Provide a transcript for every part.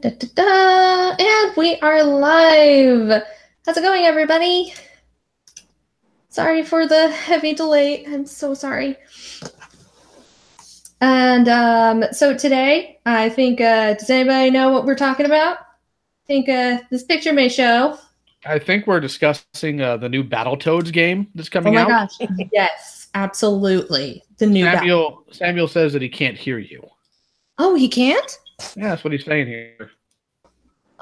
Da, da, da. And we are live. How's it going, everybody? Sorry for the heavy delay. I'm so sorry. And so today, I think, does anybody know what we're talking about? I think this picture may show. I think we're discussing the new Battletoads game that's coming out. Oh my gosh. Yes, absolutely. The new Samuel says that he can't hear you. Oh, he can't? Yeah, that's what he's saying here.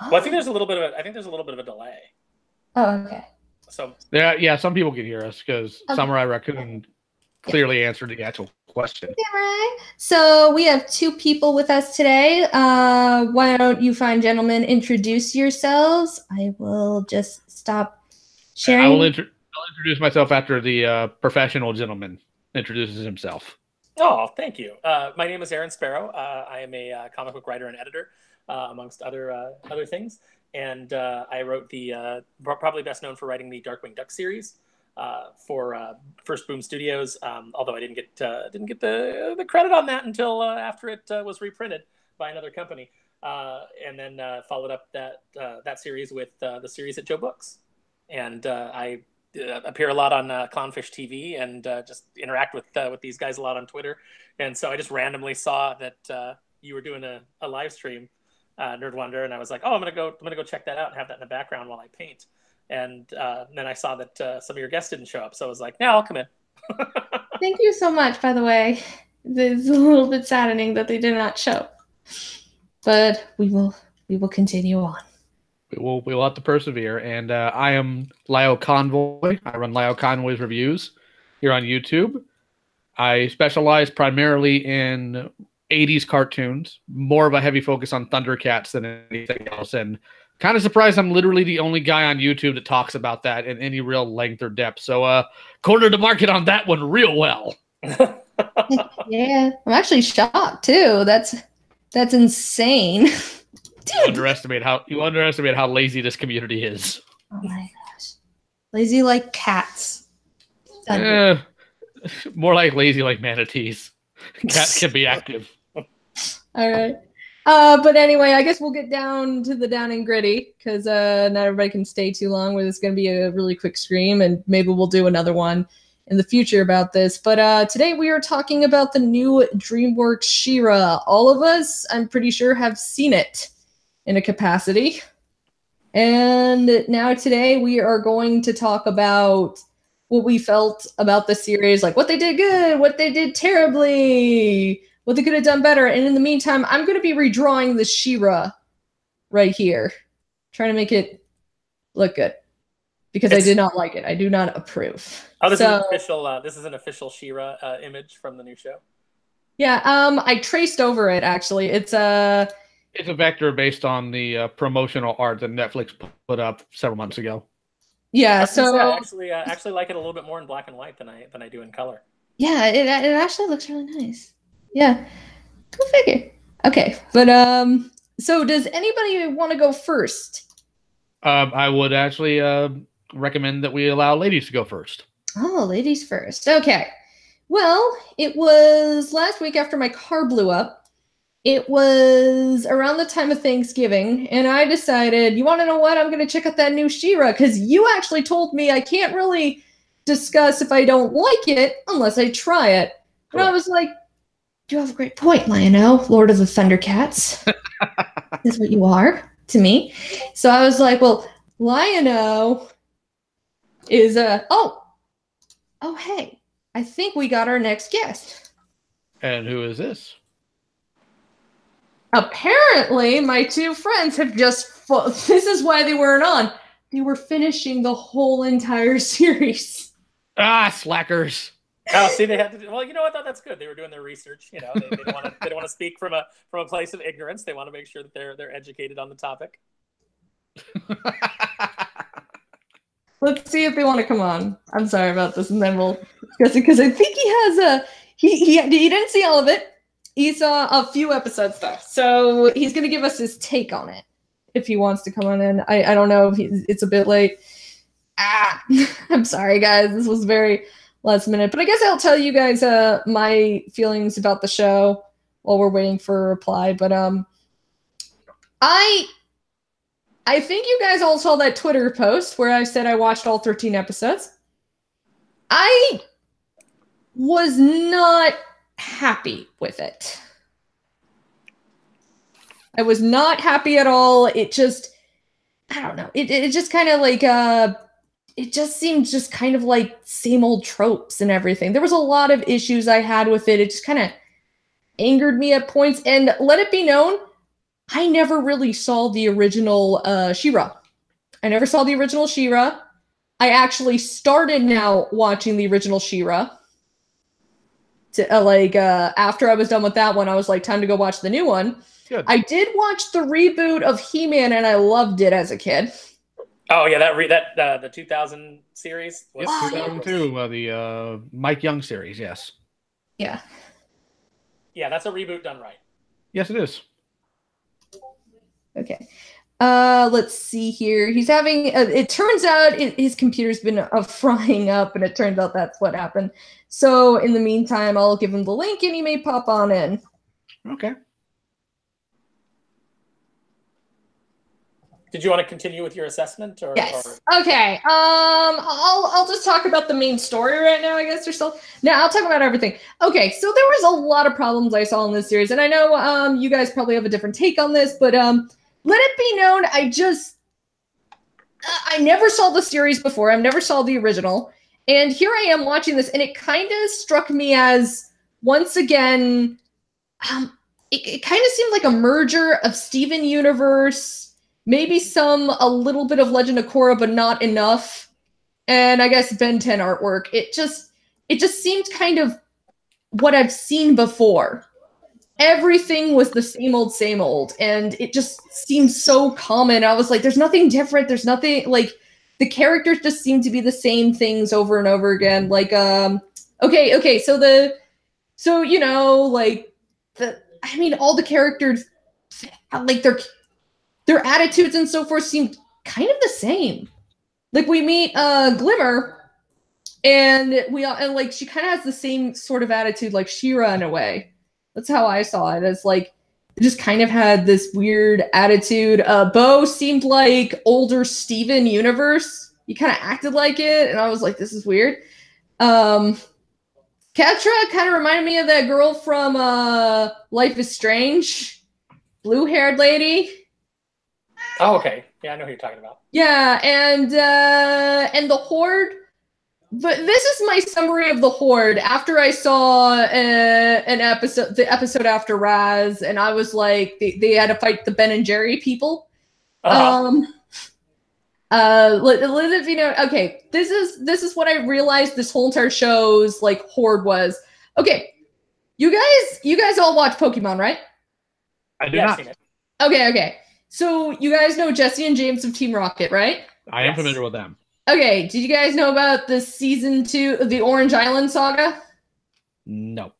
Well, I think there's a little bit of a delay. Oh, okay. So yeah, some people can hear us because Samurai Raccoon clearly answered the actual question. Right. So we have two people with us today. Why don't you fine gentlemen introduce yourselves? I will just stop sharing. I'll introduce myself after the professional gentleman introduces himself. Oh, thank you. My name is Aaron Sparrow. I am a comic book writer and editor, amongst other things. And I wrote the probably best known for writing the Darkwing Duck series for First Boom Studios. Although I didn't get the credit on that until after it was reprinted by another company, and then followed up that series with the series at Joe Books. And I appear a lot on Clownfish TV and just interact with these guys a lot on Twitter. And so I just randomly saw that you were doing a live stream, Nerd Wonder, and I was like, oh, I'm gonna go check that out and have that in the background while I paint. And then I saw that some of your guests didn't show up, so I was like, "Now I'll come in." Thank you so much. By the way, it's a little bit saddening that they did not show, but we will continue on. We will have to persevere. And I am Lyle Convoy. I run Lyle Convoy's reviews here on YouTube. I specialize primarily in 80s cartoons, more of a heavy focus on ThunderCats than anything else. And kind of surprised I'm literally the only guy on YouTube that talks about that in any real length or depth. So cornered the market on that one real well. Yeah, I'm actually shocked too. That's insane. You underestimate how lazy this community is. Oh my gosh. Lazy like cats. More like lazy like manatees. Cats can be active. All right. But anyway, I guess we'll get down to the down and gritty because not everybody can stay too long where it's going to be a really quick stream, and maybe we'll do another one in the future about this. But today we are talking about the new DreamWorks She-Ra. All of us, I'm pretty sure, have seen it in a capacity. And now today we are going to talk about what we felt about the series, like what they did good, what they did terribly, what they could have done better. And in the meantime, I'm going to be redrawing the She-Ra right here, trying to make it look good because I did not like it. I do not approve. Oh, this is an official She-Ra image from the new show. Yeah, I traced over it actually. It's a vector based on the promotional art that Netflix put up several months ago. Yeah, so I actually like it a little bit more in black and white than I do in color. Yeah, it actually looks really nice. Yeah, go figure. Okay, but so does anybody want to go first? I would actually recommend that we allow ladies to go first. Oh, ladies first. Okay. Well, it was last week after my car blew up. It was around the time of Thanksgiving, and I decided, you want to know what? I'm going to check out that new She-Ra, because you actually told me I can't really discuss if I don't like it unless I try it. And I was like, you have a great point, Lion-O, Lord of the ThunderCats. That's what you are to me. So I was like, well, Lion-O is oh, hey, I think we got our next guest. And who is this? Apparently, my two friends have just... This is why they weren't on. They were finishing the whole entire series. Ah, slackers. Oh, see, they had to. Well, you know what? That's good. They were doing their research. You know, they don't want to speak from a place of ignorance. They want to make sure that they're educated on the topic. Let's see if they want to come on. I'm sorry about this, and then we'll discuss it because I think he has a. He didn't see all of it. He saw a few episodes though, so he's going to give us his take on it if he wants to come on in. I don't know if it's a bit late. I'm sorry, guys. This was very last minute, but I guess I'll tell you guys my feelings about the show while we're waiting for a reply. But I think you guys all saw that Twitter post where I said I watched all 13 episodes. I was not happy with it. I was not happy at all. It just, I don't know. It just kind of like, it just seemed just kind of like same old tropes and everything. There was a lot of issues I had with it. It just kind of angered me at points. And let it be known, I never really saw the original She-Ra. I never saw the original She-Ra. I actually started now watching the original She-Ra. After I was done with that one, I was like, time to go watch the new one. Good. I did watch the reboot of He-Man, and I loved it as a kid. Oh yeah, the 2000 series. Was 2002, the Mike Young series. Yes. Yeah. Yeah, that's a reboot done right. Yes, it is. Okay. Let's see here. He's having, it turns out his computer's been frying up, and it turns out that's what happened. So in the meantime, I'll give him the link and he may pop on in. Okay. Did you want to continue with your assessment? Yes. Okay. I'll just talk about the main story right now, I guess, or so. No, I'll talk about everything. Okay, so there was a lot of problems I saw in this series, and I know you guys probably have a different take on this, but let it be known, I never saw the series before. I never saw the original. And here I am watching this, and it kind of struck me as, once again, it kind of seemed like a merger of Steven Universe, maybe a little bit of Legend of Korra, but not enough. And I guess Ben 10 artwork. It just seemed kind of what I've seen before. Everything was the same old, and it just seemed so common. I was like, there's nothing different. There's nothing, like, the characters just seem to be the same things over and over again. Like, all the characters, like, their attitudes and so forth seemed kind of the same. Like, we meet Glimmer, and she kind of has the same sort of attitude like She-Ra in a way. That's how I saw it. It's like, it just kind of had this weird attitude. Bo seemed like older Steven Universe. He kind of acted like it, and I was like, this is weird. Ketra kind of reminded me of that girl from Life is Strange. Blue-haired lady. Oh, okay. Yeah, I know who you're talking about. Yeah, and the Horde. But this is my summary of the Horde after I saw the episode after Raz, and I was like, they had to fight the Ben and Jerry people. Let it be known. Okay, this is what I realized this whole entire show's like Horde was. Okay, you guys all watch Pokemon, right? I do not. Okay. So you guys know Jesse and James of Team Rocket, right? I am familiar with them. Okay, did you guys know about the season 2 of the Orange Island saga? No.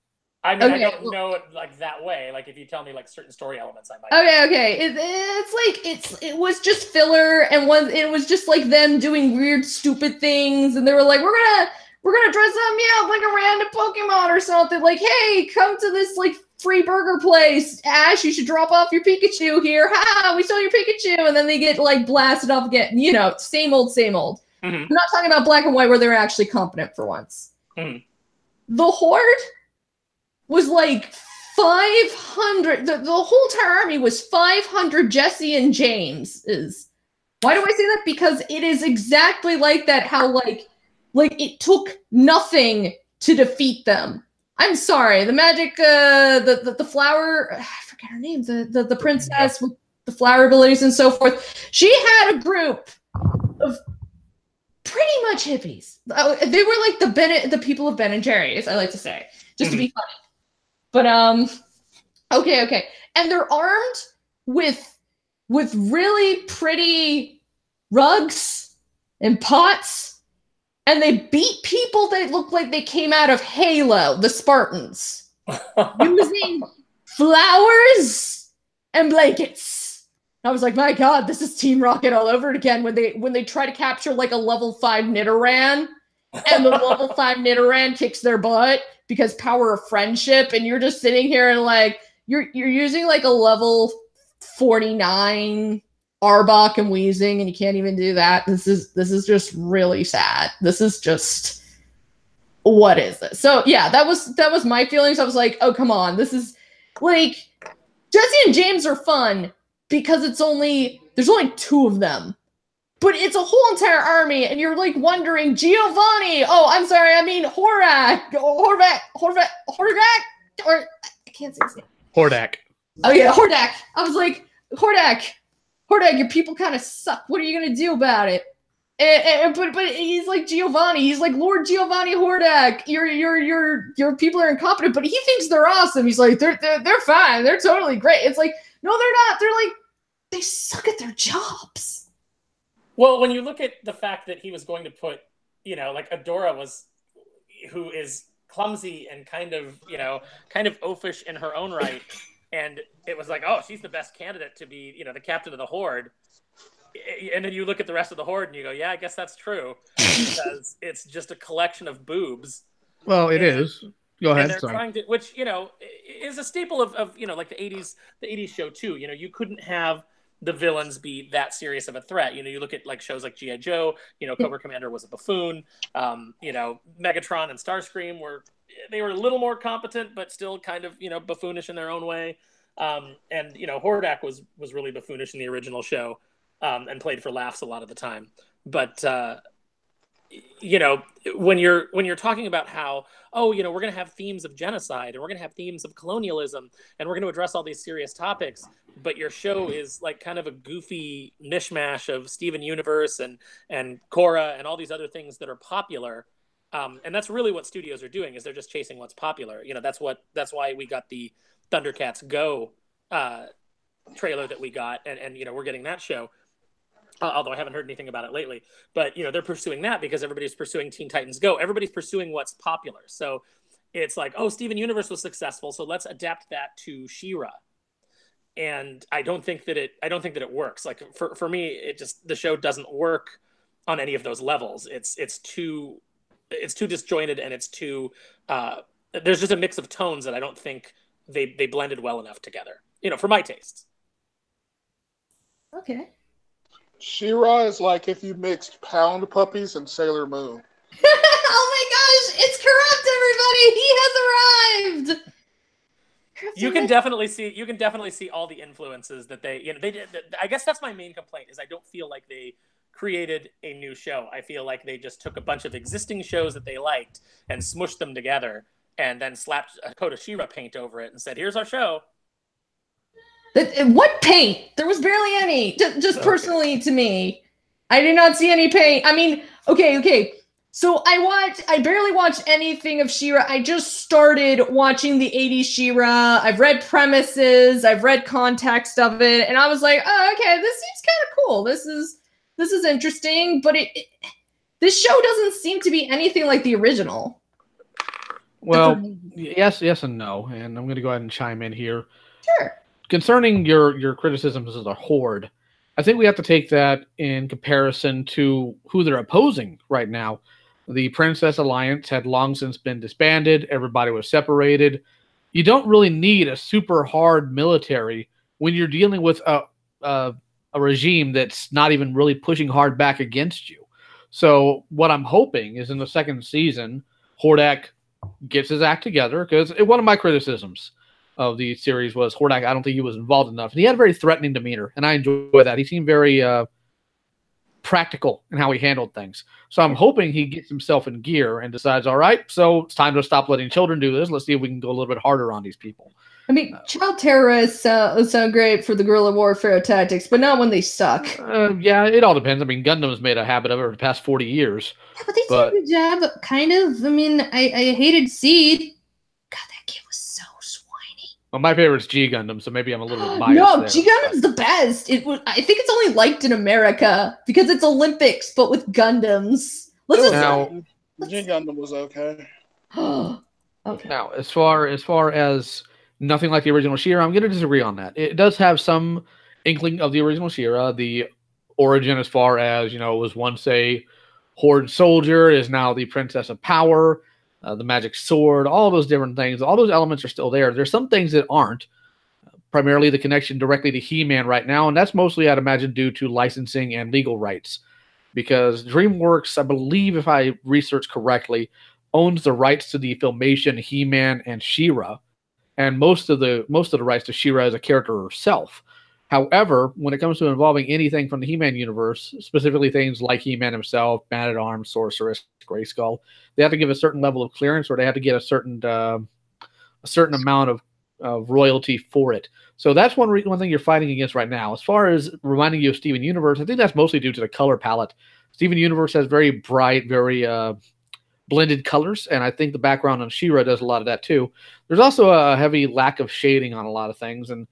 I mean, okay. I don't know it like that way. Like, if you tell me like certain story elements, I might. Okay. It was just filler, and it was just like them doing weird, stupid things, and they were like, we're gonna dress up Meowth like a random Pokemon or something. Like, hey, come to this like free burger place. Ash, you should drop off your Pikachu here. Ha! We stole your Pikachu, and then they get like blasted off again. You know, same old. Mm-hmm. I'm not talking about Black and White where they're actually competent for once. Mm-hmm. The Horde was like 500. The whole entire army was 500 Jesse and James. Why do I say that? Because it is exactly like that. How like it took nothing to defeat them. I'm sorry. The magic, the flower. I forget her name. The princess with the flower abilities and so forth. She had a group of pretty much hippies. They were like the people of Ben and Jerry's, I like to say, just to be funny. But okay, and they're armed with really pretty rugs and pots, and they beat people that look like they came out of Halo, the Spartans, using flowers and blankets. I was like, my God, this is Team Rocket all over again when they try to capture like a level 5 Nidoran, and the level 5 Nidoran kicks their butt because power of friendship, and you're just sitting here and like you're using like a level 49 Arbok and Weezing, and you can't even do that. This is just really sad. This is just, what is this? So yeah, that was my feelings. I was like, oh come on, this is like, Jesse and James are fun because there's only 2 of them. But it's a whole entire army, and you're like wondering, Giovanni. Oh, I'm sorry, I mean Hordak, or I can't say his name. Hordak. Oh yeah, Hordak. I was like, Hordak, your people kind of suck. What are you gonna do about it? But he's like Giovanni. He's like Lord Giovanni Hordak. Your people are incompetent, but he thinks they're awesome. He's like, they're fine. They're totally great. It's like, no, they're not. They're like, they suck at their jobs. Well, when you look at the fact that he was going to put, like Adora who is clumsy and kind of oafish in her own right, and it was like, oh, she's the best candidate to be, the captain of the Horde. And then you look at the rest of the Horde and you go, yeah, I guess that's true, because it's just a collection of boobs. Well, it is. Go ahead. And they're trying to, which is a staple of like the '80s show too. You couldn't have the villains be that serious of a threat. You look at like shows like G.I. Joe, Cobra Commander was a buffoon. Megatron and Starscream were a little more competent, but still kind of, buffoonish in their own way. And Hordak was really buffoonish in the original show, and played for laughs a lot of the time. But, when you're talking about how, we're going to have themes of genocide, and we're going to have themes of colonialism, and we're going to address all these serious topics, but your show is like kind of a goofy mishmash of Steven Universe and Korra and all these other things that are popular. And that's really what studios are doing, is they're just chasing what's popular. That's why we got the ThunderCats Go trailer that we got, and we're getting that show. Although I haven't heard anything about it lately, but they're pursuing that because everybody's pursuing Teen Titans Go. Everybody's pursuing what's popular. So it's like, oh, Steven Universe was successful, so let's adapt that to She-Ra. And I don't think that it works. Like for me, the show doesn't work on any of those levels. It's too disjointed, and it's too there's just a mix of tones that I don't think they blended well enough together. For my tastes. Okay. She-Ra is like if you mixed Pound Puppies and Sailor Moon. Oh my gosh, it's corrupt, everybody! He has arrived! You can definitely see all the influences that they did. I guess that's my main complaint, is I don't feel like they created a new show. I feel like they just took a bunch of existing shows that they liked and smushed them together, and then slapped a coat of She-Ra paint over it and said, here's our show. What paint? There was barely any. Just personally to me, I did not see any paint. I mean, okay. So I barely watched anything of She-Ra. I just started watching the 80s She-Ra. I've read premises. I've read context of it, and I was like, oh, okay, this seems kind of cool. This is interesting, but this show doesn't seem to be anything like the original. Well, yes and no, and I'm going to go ahead and chime in here. Sure. Concerning your criticisms of the Horde, I think we have to take that in comparison to who they're opposing right now. The Princess Alliance had long since been disbanded. Everybody was separated. You don't really need a super hard military when you're dealing with a regime that's not even really pushing hard back against you. So what I'm hoping is in the second season, Hordak gets his act together, because one of my criticisms of the series was Hordak, I don't think he was involved enough. And he had a very threatening demeanor, and I enjoy that. He seemed very practical in how he handled things. So I'm hoping he gets himself in gear and decides, all right, so it's time to stop letting children do this. Let's see if we can go a little bit harder on these people. I mean, child terrorists sound great for the guerrilla warfare tactics, but not when they suck. Yeah, it all depends. I mean, Gundam's made a habit of it for the past 40 years. Yeah, but they did a good job, kind of. I mean, I hated Seed. God, that kid was so swiney. Well, my favorite's G Gundam, so maybe I'm a little bit biased. No, there. G Gundam's the best. I think it's only liked in America because it's Olympics, but with Gundams. G Gundam was okay. Okay. Now, as far as nothing like the original She-Ra, I'm going to disagree on that. It does have some inkling of the original She-Ra. The origin, as far as, was once a Horde soldier, is now the Princess of Power, the magic sword, all those different things. All those elements are still there. There's some things that aren't. primarily the connection directly to He-Man right now, and that's mostly, I'd imagine, due to licensing and legal rights. Because DreamWorks, I believe, if I research correctly, owns the rights to the Filmation, He-Man, and She-Ra, and most of the rights to She-Ra as a character herself. However, when it comes to involving anything from the He-Man universe, specifically things like He-Man himself, Man-at-Arms, Sorceress, Grayskull, they have to give a certain level of clearance, or they have to get a certain amount of royalty for it. So that's one thing you're fighting against right now. As far as reminding you of Steven Universe, I think that's mostly due to the color palette. Steven Universe has very bright, very blended colors, and I think the background on She-Ra does a lot of that too. There's also a heavy lack of shading on a lot of things, and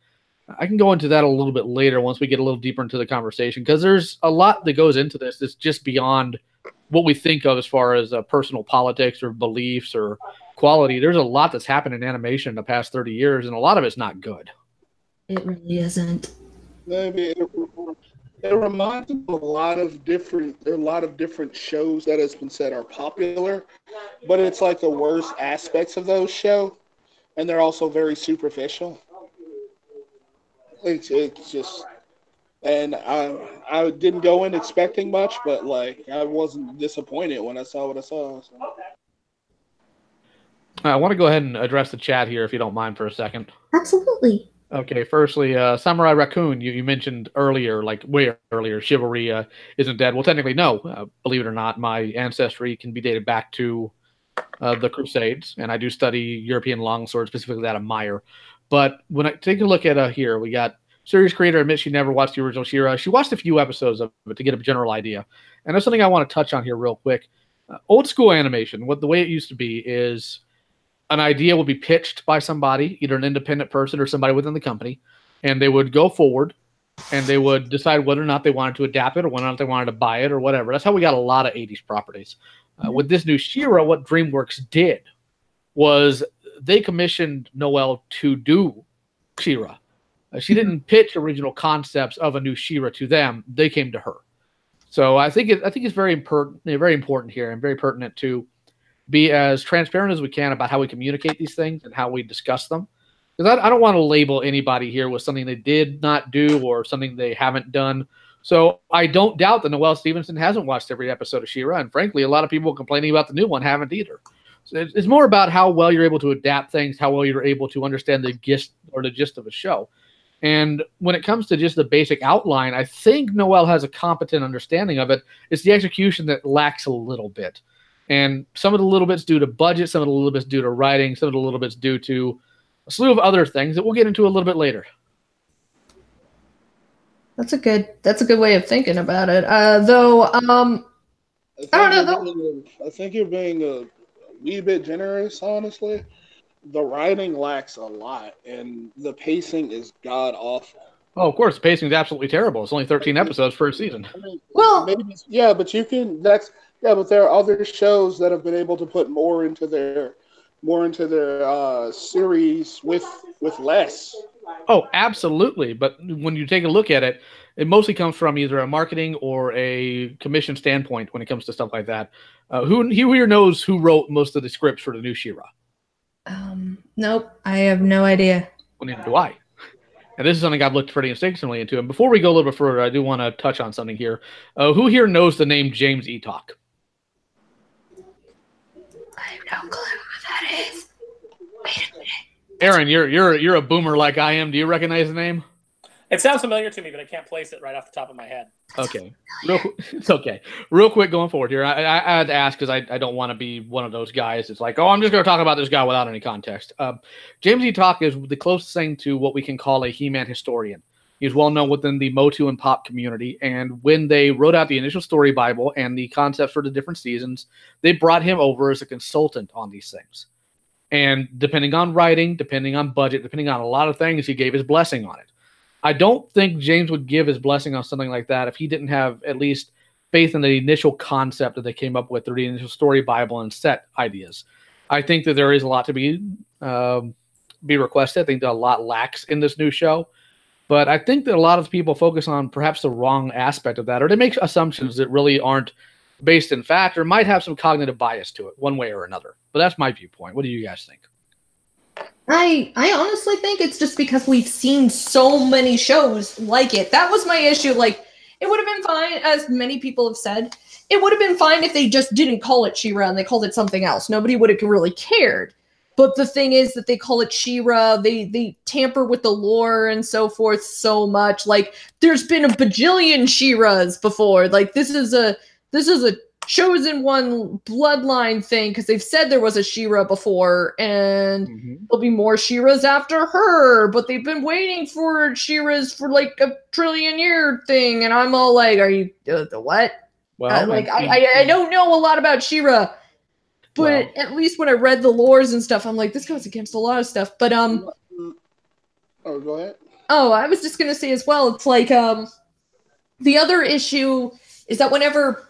I can go into that a little bit later once we get a little deeper into the conversation, because there's a lot that goes into this that's just beyond what we think of as far as personal politics or beliefs or quality. There's a lot that's happened in animation in the past 30 years, and a lot of it's not good. It really isn't. Maybe it reminds me of a lot of different shows that has been said are popular, but it's like the worst aspects of those shows, and they're also very superficial. It's just, and I didn't go in expecting much, but like I wasn't disappointed when I saw what I saw. So. I want to go ahead and address the chat here, if you don't mind, for a second. Absolutely. Okay, firstly, Samurai Raccoon, you mentioned earlier, like way earlier, chivalry isn't dead. Well, technically, no. Believe it or not, my ancestry can be dated back to the Crusades, and I do study European longsword, specifically that of Meyer. But when I take a look at here, we got series creator admits she never watched the original She-Ra. She watched a few episodes of it to get a general idea. And that's something I want to touch on here real quick. Old school animation, the way it used to be is an idea would be pitched by somebody, either an independent person or somebody within the company, and they would go forward and they would decide whether or not they wanted to adapt it or whether or not they wanted to buy it or whatever. That's how we got a lot of 80s properties. With this new She-Ra, what DreamWorks did was they commissioned Noelle to do She-Ra. She didn't pitch original concepts of a new She-Ra to them; they came to her. So I think it's very important here and very pertinent to be as transparent as we can about how we communicate these things and how we discuss them. Because I don't want to label anybody here with something they did not do or something they haven't done. So I don't doubt that Noelle Stevenson hasn't watched every episode of She-Ra, and frankly, a lot of people complaining about the new one haven't either. So it's more about how well you're able to adapt things, how well you're able to understand the gist of a show. And when it comes to just the basic outline, I think Noelle has a competent understanding of it. It's the execution that lacks a little bit. And some of the little bits due to budget, some of the little bits due to writing, some of the little bits due to a slew of other things that we'll get into a little bit later. That's a good way of thinking about it. I don't know. I think you're being a wee bit generous, honestly. The writing lacks a lot, and the pacing is god awful. Oh, of course, the pacing is absolutely terrible. It's only 13 episodes per season. I mean, Well, maybe, yeah, but you can. But there are other shows that have been able to put more into their series with less. Oh, absolutely. But when you take a look at it, it mostly comes from either a marketing or a commission standpoint when it comes to stuff like that. Who here knows who wrote most of the scripts for the new She-Ra? Nope, I have no idea. Well, neither do I. And this is something I've looked pretty instinctively into. And before we go a little bit further, I do want to touch on something here. Who here knows the name James Eatock? I have no clue who that is. Wait a minute. Aaron, you're a boomer like I am. Do you recognize the name? It sounds familiar to me, but I can't place it right off the top of my head. Okay. It's okay. Real quick going forward here, I had to ask because I don't want to be one of those guys. It's like, oh, I'm just going to talk about this guy without any context. James Eatock is the closest thing to what we can call a He-Man historian. He's well known within the Motu and Pop community, and when they wrote out the initial story Bible and the concepts for the different seasons, they brought him over as a consultant on these things. And depending on writing, depending on budget, depending on a lot of things, he gave his blessing on it. I don't think James would give his blessing on something like that if he didn't have at least faith in the initial concept that they came up with, or the initial story Bible and set ideas. I think that there is a lot to be requested. I think that a lot lacks in this new show. But I think that a lot of people focus on perhaps the wrong aspect of that, or they make assumptions that really aren't based in fact, or might have some cognitive bias to it, one way or another. But that's my viewpoint. What do you guys think? I honestly think it's just because we've seen so many shows like it. That was my issue. Like, it would have been fine, as many people have said. It would have been fine if they just didn't call it She-Ra and they called it something else. Nobody would have really cared. But the thing is that they call it She-Ra. They tamper with the lore and so forth so much. Like, there's been a bajillion She-Ras before. Like, this is a chosen one bloodline thing because they've said there was a She-Ra before, and there'll be more She-Ras after her, but they've been waiting for She-Ras for like a trillion-year thing, and I'm all like, are you the what? Well, I don't know a lot about She-Ra, but at least when I read the lores and stuff, I'm like, this goes against a lot of stuff. But Oh, go ahead. Oh, I was just gonna say as well, it's like the other issue is that whenever,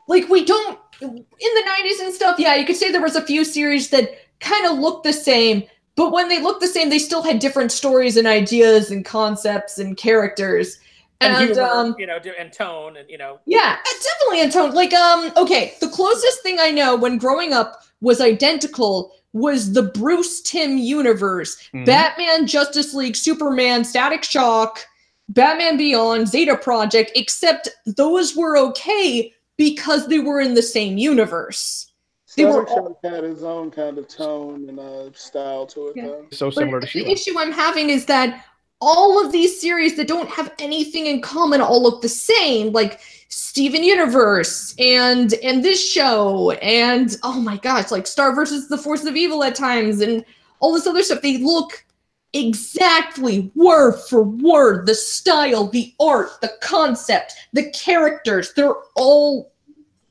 like, we don't, in the 90s and stuff, yeah, you could say there was a few series that kind of looked the same, but when they looked the same, they still had different stories and ideas and concepts and characters. And humor, and tone, and Yeah, definitely in tone. Like, okay, the closest thing I know when growing up was identical was the Bruce Timm universe. Batman, Justice League, Superman, Static Shock, Batman Beyond, Zeta Project, except those were okay because they were in the same universe. Static Shock had his own kind of tone and style to it, though. So similar to She-Ra. The issue I'm having is that all of these series that don't have anything in common all look the same, like Steven Universe and this show, and oh my gosh, like Star versus the Force of Evil at times, and all this other stuff. They look exactly word for word. The style, the art, the concept, the characters, they're all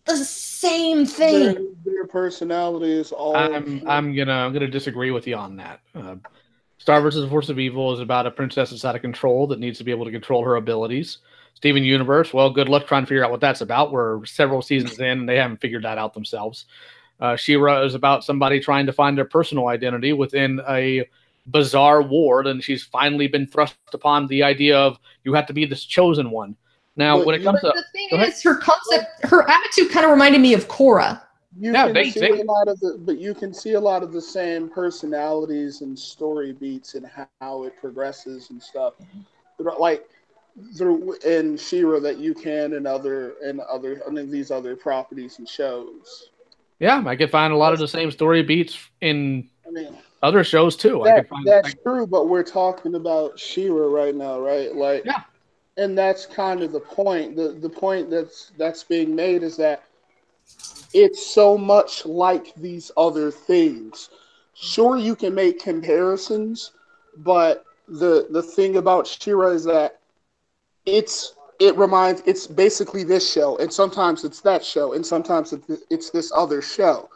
the same thing. Their personality is all. I'm gonna disagree with you on that. Star vs. the Force of Evil is about a princess that's out of control that needs to be able to control her abilities. Steven Universe, well, good luck trying to figure out what that's about. We're several seasons in, and they haven't figured that out themselves. She-Ra is about somebody trying to find their personal identity within a bizarre ward, and she's finally been thrust upon the idea of you have to be this chosen one. Now, when it comes to the thing is, her concept, her attitude kind of reminded me of Korra. You can see a lot of the same personalities and story beats and how it progresses and stuff, like in She-Ra that you can in these other properties and shows. Yeah, I could find a lot of the same story beats in other shows too. That's true, but we're talking about She-Ra right now, right? Like, yeah, and that's kind of the point. The point that's being made is that it's so much like these other things. Sure, you can make comparisons, but the thing about She-Ra is that it's basically this show, and sometimes it's that show, and sometimes it's this other show.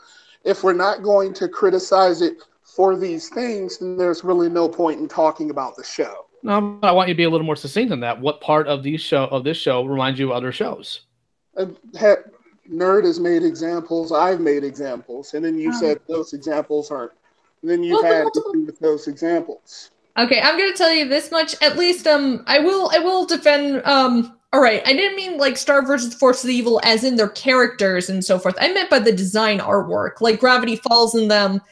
If we're not going to criticize it for these things, then there's really no point in talking about the show. No, I want you to be a little more succinct on that. What part of this show reminds you of other shows? Nerd has made examples. I've made examples, and then you said those examples aren't. And then you've had to do with those examples. Okay, I'm gonna tell you this much. At least, I will defend. All right, I didn't mean like Star versus Force of Evil, as in their characters and so forth. I meant by the design artwork, like Gravity Falls in them,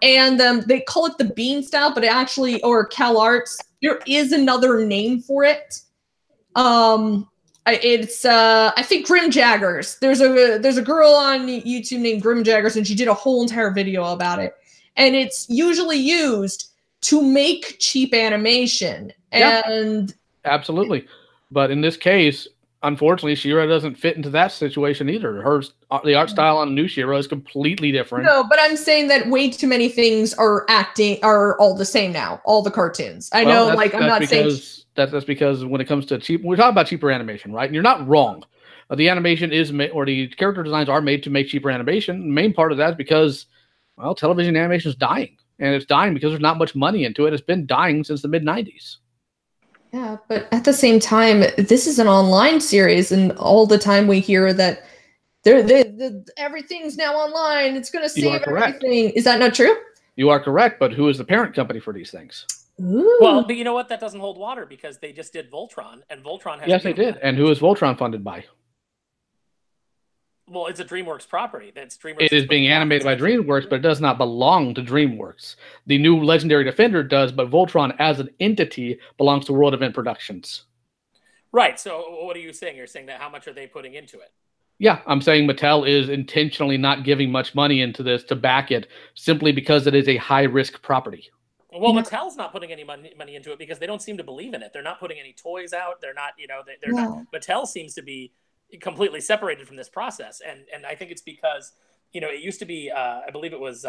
and they call it the Bean style, but it actually, or Cal Arts. There is another name for it. It's I think Grim Jaggers. There's a girl on YouTube named Grim Jaggers, and she did a whole entire video about it. And it's usually used to make cheap animation. And absolutely. But in this case, unfortunately, She-Ra doesn't fit into that situation either. The art style on new She-Ra is completely different. No, but I'm saying that way too many things are all the same now. All the cartoons. I'm not saying. That's because when it comes to cheap, we're talking about cheaper animation, right? And you're not wrong. The animation is or the character designs are made to make cheaper animation. The main part of that is because, well, television animation is dying, and it's dying because there's not much money into it. It's been dying since the mid-90s. Yeah, but at the same time, this is an online series, and all the time we hear that everything's now online. It's going to save everything. Is that not true? You are correct, but who is the parent company for these things? Ooh. Well, but you know what? That doesn't hold water because they just did Voltron, and Voltron has. Yes, they did. And who is Voltron funded by? Well, it's a DreamWorks property. That's DreamWorks. It is being animated by DreamWorks, but it does not belong to DreamWorks. The new Legendary Defender does, but Voltron as an entity belongs to World Event Productions. Right. So what are you saying? You're saying that how much are they putting into it? Yeah, I'm saying Mattel is intentionally not giving much money into this to back it simply because it is a high-risk property. Well, Mattel's not putting any money into it because they don't seem to believe in it. They're not putting any toys out. They're not, they're not. Mattel seems to be completely separated from this process, and I think it's because it used to be I believe it was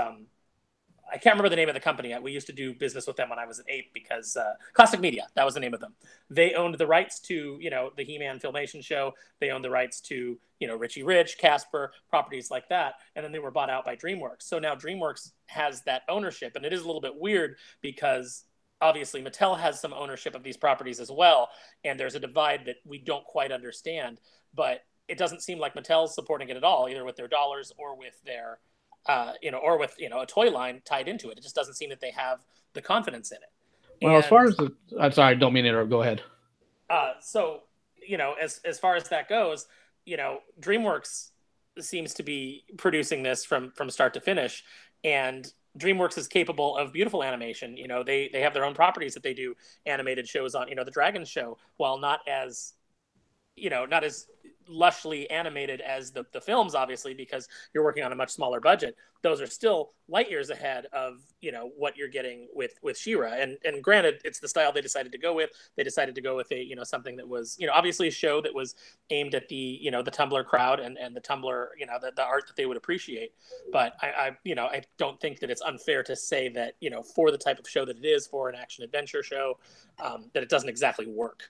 I can't remember the name of the company. We used to do business with them when I was an ape because Classic Media, that was the name of them. They owned the rights to the He-Man Filmation show. They owned the rights to Richie Rich, Casper, properties like that, and then they were bought out by DreamWorks. So now DreamWorks has that ownership, and it is a little bit weird because obviously Mattel has some ownership of these properties as well, and there's a divide that we don't quite understand. But it doesn't seem like Mattel's supporting it at all, either with their dollars or with their, or with a toy line tied into it. It just doesn't seem that they have the confidence in it. Well, as far as I'm sorry, I don't mean to interrupt. Go ahead. So as far as that goes, DreamWorks seems to be producing this from start to finish, and DreamWorks is capable of beautiful animation. They have their own properties that they do animated shows on. The Dragon Show, while not as lushly animated as the films, obviously, because you're working on a much smaller budget. Those are still light years ahead of what you're getting with She-Ra. And granted, it's the style they decided to go with. They decided to go with a something that was obviously a show that was aimed at the the Tumblr crowd and the Tumblr the art that they would appreciate. But I don't think that it's unfair to say that for the type of show that it is, for an action adventure show, that it doesn't exactly work.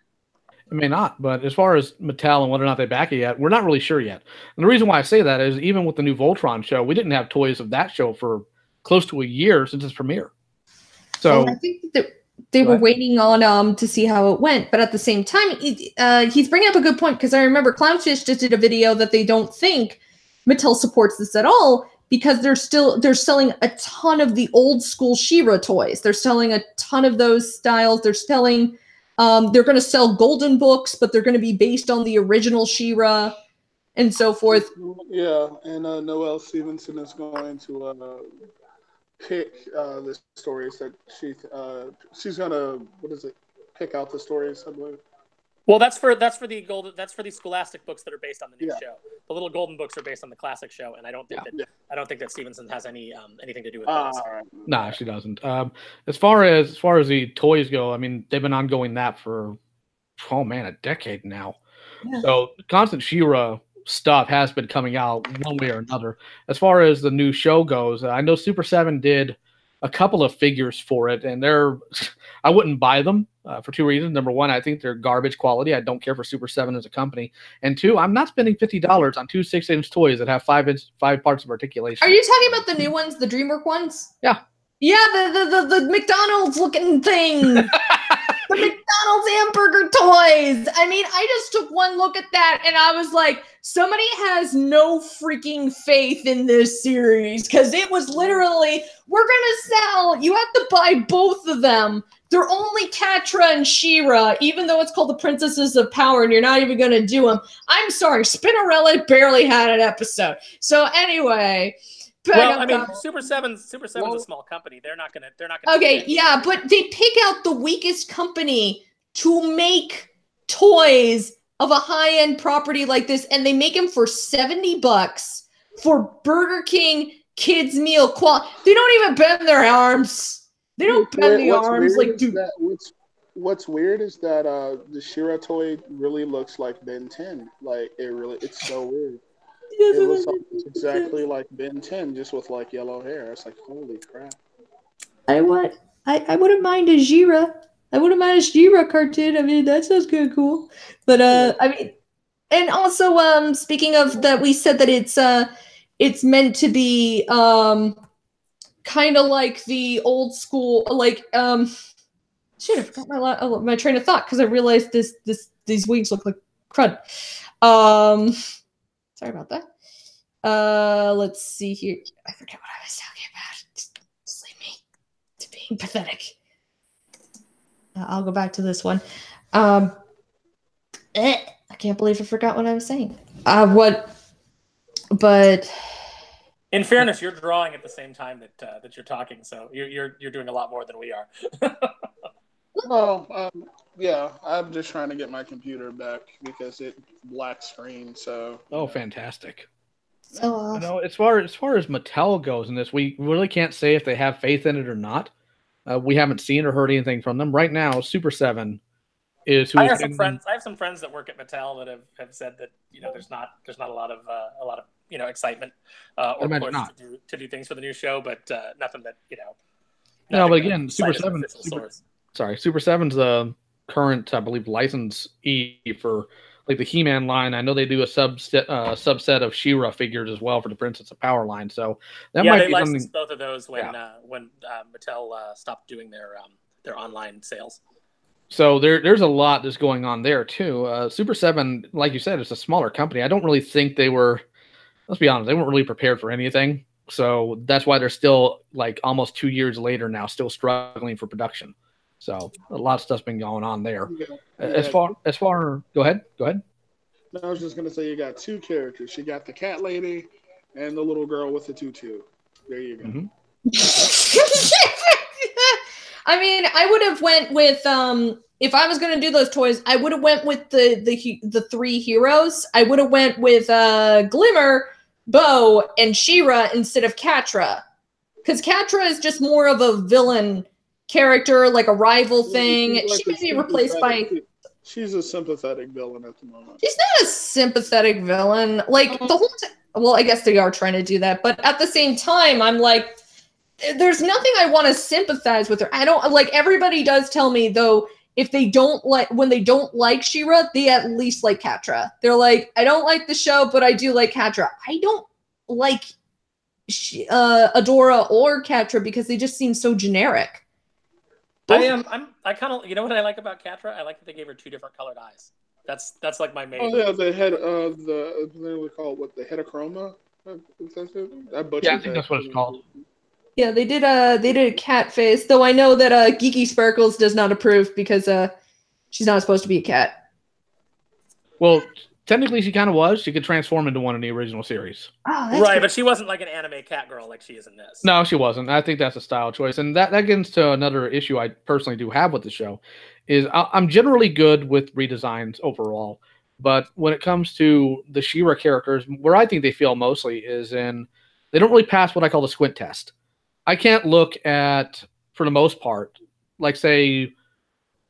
It may not, but as far as Mattel and whether or not they back it yet, we're not really sure yet. And the reason why I say that is even with the new Voltron show, we didn't have toys of that show for close to a year since its premiere. So I think that they were waiting on to see how it went, but at the same time, he's bringing up a good point because I remember Clownfish just did a video that they don't think Mattel supports this at all because they're selling a ton of the old school She-Ra toys. They're selling a ton of those styles. They're selling. They're going to sell golden books, but they're going to be based on the original She-Ra and so forth. Yeah, and Noelle Stevenson is going to pick the stories that she's going to pick out the stories, I believe. Well, that's for the Scholastic books that are based on the new show. The little golden books are based on the classic show, and I don't think that Stevenson has anything to do with that. Right. Nah, she doesn't. As far as the toys go, I mean, they've been ongoing that for a decade now. Yeah. So constant She-Ra stuff has been coming out one way or another. As far as the new show goes, I know Super 7 did a couple of figures for it, and I wouldn't buy them for two reasons. Number one, I think they're garbage quality. I don't care for Super 7 as a company. And two, I'm not spending $50 on two 6-inch toys that have 5 parts of articulation. Are you talking about the new ones, the DreamWorks ones? Yeah. Yeah, the McDonald's looking thing. The McDonald's hamburger toys. I mean, I just took one look at that and I was like, somebody has no freaking faith in this series because it was literally, we're going to sell, you have to buy both of them. They're only Catra and She-Ra, even though it's called the Princesses of Power and you're not even going to do them. I'm sorry, Spinnerella barely had an episode. So anyway... Well, I mean, Super 7's a small company. They're not gonna. Okay, yeah, but they pick out the weakest company to make toys of a high-end property like this, and they make them for $70 for Burger King kids meal quality. They don't even bend their arms. They don't bend the arms like dude. What's weird is that the She-Ra toy really looks like Ben 10. Like it's so weird. It looks exactly like Ben 10, just with like yellow hair. It's like, holy crap. I wouldn't mind a She-Ra. I wouldn't mind a She-Ra cartoon. I mean, that sounds kind of cool. But I mean, and also speaking of that, we said that it's meant to be kind of like the old school, like shit. I forgot my train of thought because I realized these wings look like crud. Sorry about that. Let's see here. I forget what I was talking about. Just leave me to being pathetic. I'll go back to this one. I can't believe I forgot what I was saying. But in fairness, you're drawing at the same time that you're talking, so you're doing a lot more than we are. Well, yeah, I'm just trying to get my computer back because it black screen. So. Oh, fantastic. so awesome. As far as Mattel goes in this, we really can't say if they have faith in it or not. We haven't seen or heard anything from them right now. Super 7 is who. I have some friends that work at Mattel that have said that there's not a lot of excitement or push to do things for the new show, but nothing that No, but again, Super 7. Super 7's the current, I believe, licensee for like the He-Man line. I know they do a subset of She-Ra figures as well for the Princess of Power line. So that might they be licensed something. both of those when Mattel stopped doing their online sales. So there's a lot that's going on there too. Super 7, like you said, it's a smaller company. I don't really think they were. Let's be honest, they weren't really prepared for anything. So that's why they're still like almost 2 years later now, still struggling for production. So a lot of stuff's been going on there. Yeah. As far, go ahead. No, I was just gonna say you got two characters. You got the cat lady and the little girl with the tutu. There you go. Mm-hmm. I mean, I would have went with if I was gonna do those toys, I would have went with the three heroes. I would have went with Glimmer, Bo, and She-Ra instead of Catra, because Catra is just more of a villain character, like a rival thing. Like she might be replaced by. She's a sympathetic villain at the moment. She's not a sympathetic villain. Like the whole time. Well, I guess they are trying to do that, but at the same time, I'm like, there's nothing I want to sympathize with her. I don't like. Everybody does tell me though, if they don't like when they don't like She-Ra, they at least like Catra. They're like, I don't like the show, but I do like Catra. I don't like Adora or Catra because they just seem so generic. I kind of what I like about Catra. I like that they gave her two different colored eyes. That's like my main. Oh yeah, the head of the they call it what, the heterochroma. Yeah, I think that's what it's called. Yeah, they did a cat face, though I know that Geeky Sparkles does not approve because she's not supposed to be a cat. Well, technically she kind of was. She could transform into one in the original series. Oh, that's right, cool. But she wasn't like an anime cat girl like she is in this. No, she wasn't. I think that's a style choice. And that gets to another issue I personally do have with the show, is I'm generally good with redesigns overall. But when it comes to the She-Ra characters, where I think they fail mostly is in they don't really pass what I call the squint test. I can't look at, for the most part, like say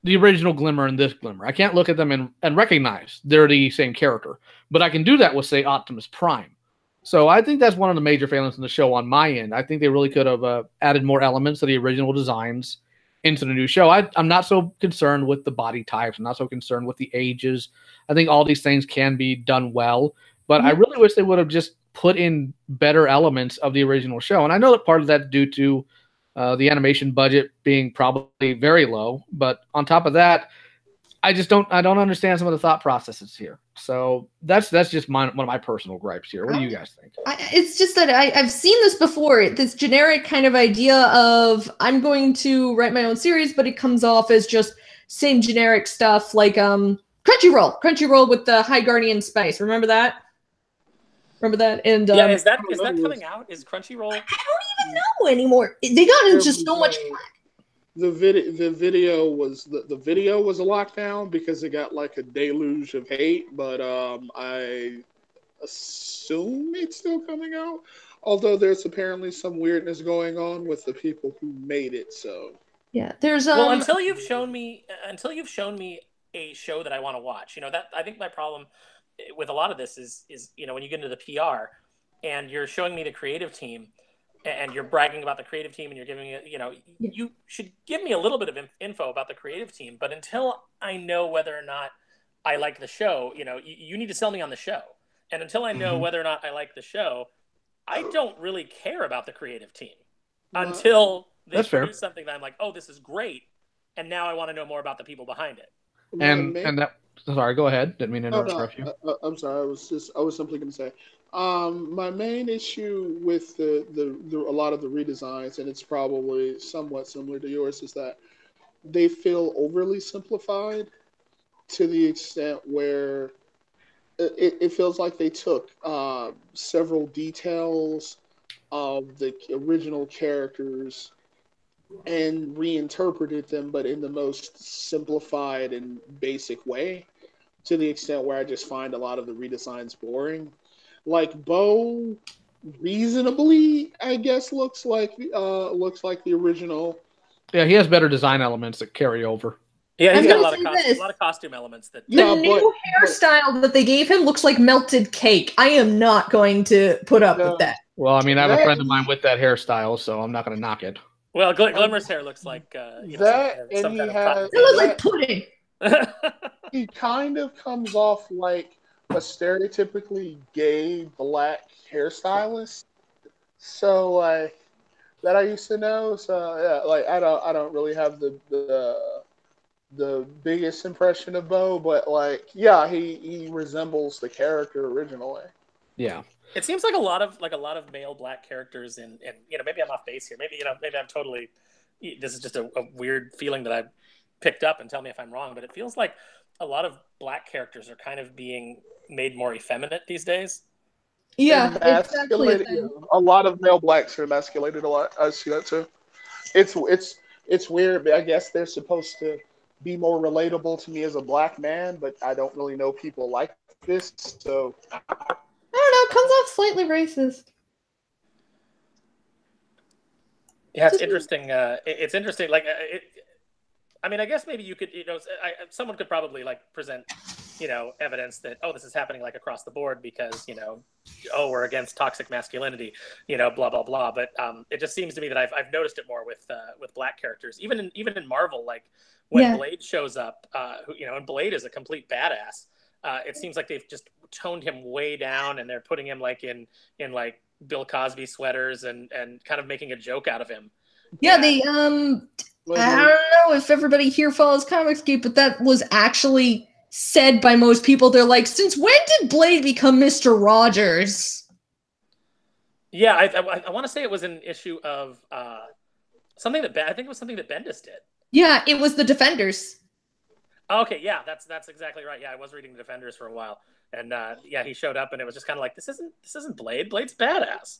the original Glimmer and this Glimmer. I can't look at them and recognize they're the same character. But I can do that with, say, Optimus Prime. So I think that's one of the major failings in the show on my end. I think they really could have added more elements of the original designs into the new show. I'm not so concerned with the body types. I'm not so concerned with the ages. I think all these things can be done well. But I really wish they would have just put in better elements of the original show. And I know that part of that's due to the animation budget being probably very low. But on top of that, I don't understand some of the thought processes here. So that's just one of my personal gripes here. What do you guys think? It's just that I've seen this before. This generic kind of idea of I'm going to write my own series, but it comes off as just same generic stuff like Crunchyroll with the High Guardian Spice. Remember that? And yeah, is that coming out? Is Crunchyroll? I don't even know anymore. They got into just so much. The video was a lockdown because it got like a deluge of hate, but I assume it's still coming out. Although there's apparently some weirdness going on with the people who made it. So yeah, there's well, until you've shown me a show that I want to watch. That I think my problem with a lot of this is when you get into the PR and you're showing me the creative team and you're bragging about the creative team and you're giving it, you should give me a little bit of info about the creative team. But until I know whether or not I like the show, you need to sell me on the show. And until I know whether or not I like the show, I don't really care about the creative team until they produce something that I'm like, oh, this is great. And now I want to know more about the people behind it. And that, sorry, go ahead. Didn't mean to interrupt you. I'm sorry. I was simply going to say, my main issue with a lot of the redesigns, and it's probably somewhat similar to yours, is that they feel overly simplified to the extent where it feels like they took several details of the original characters and reinterpreted them, but in the most simplified and basic way, to the extent where I just find a lot of the redesigns boring. Like Bo, reasonably, I guess looks like the original. Yeah, he has better design elements that carry over. Yeah, he's I'm got a gonna say this. lot of costume elements that. The Yeah, new hairstyle that they gave him looks like melted cake. I am not going to put up with that. Well, I mean, I have a friend of mine with that hairstyle, so I'm not going to knock it. Well, Glimmer's hair looks like some kind of cotton. It looks like pudding. He kind of comes off like a stereotypically gay black hairstylist. So like that I used to know. So yeah, like I don't really have the biggest impression of Bo, but like yeah, he resembles the character originally. Yeah. It seems like a lot of male black characters in maybe I'm off base here. Maybe I'm totally. This is just a weird feeling that I've picked up, and tell me if I'm wrong. But it feels like a lot of black characters are kind of being made more effeminate these days. Yeah, it's actually a lot of male blacks are emasculated a lot. I see that too. It's weird, but I guess they're supposed to be more relatable to me as a black man, but I don't really know people like this, so. I don't know. It comes off slightly racist. Yeah, it's interesting. It's interesting. Like, I mean, I guess maybe you could, someone could probably like present, evidence that this is happening like across the board because we're against toxic masculinity, blah blah blah. But it just seems to me that I've noticed it more with black characters, even in Marvel. Like when Blade shows up, and Blade is a complete badass. It seems like they've just toned him way down, and they're putting him like in like Bill Cosby sweaters and kind of making a joke out of him. Yeah, they I don't know if everybody here follows Comicsgate, but that was actually said by most people. They're like, since when did Blade become Mr. Rogers? Yeah, I want to say it was an issue of something that I think it was something that Bendis did. Yeah, it was the Defenders. Okay, yeah, that's exactly right. Yeah, I was reading the Defenders for a while, and he showed up, and it was just kind of like, this isn't Blade. Blade's badass.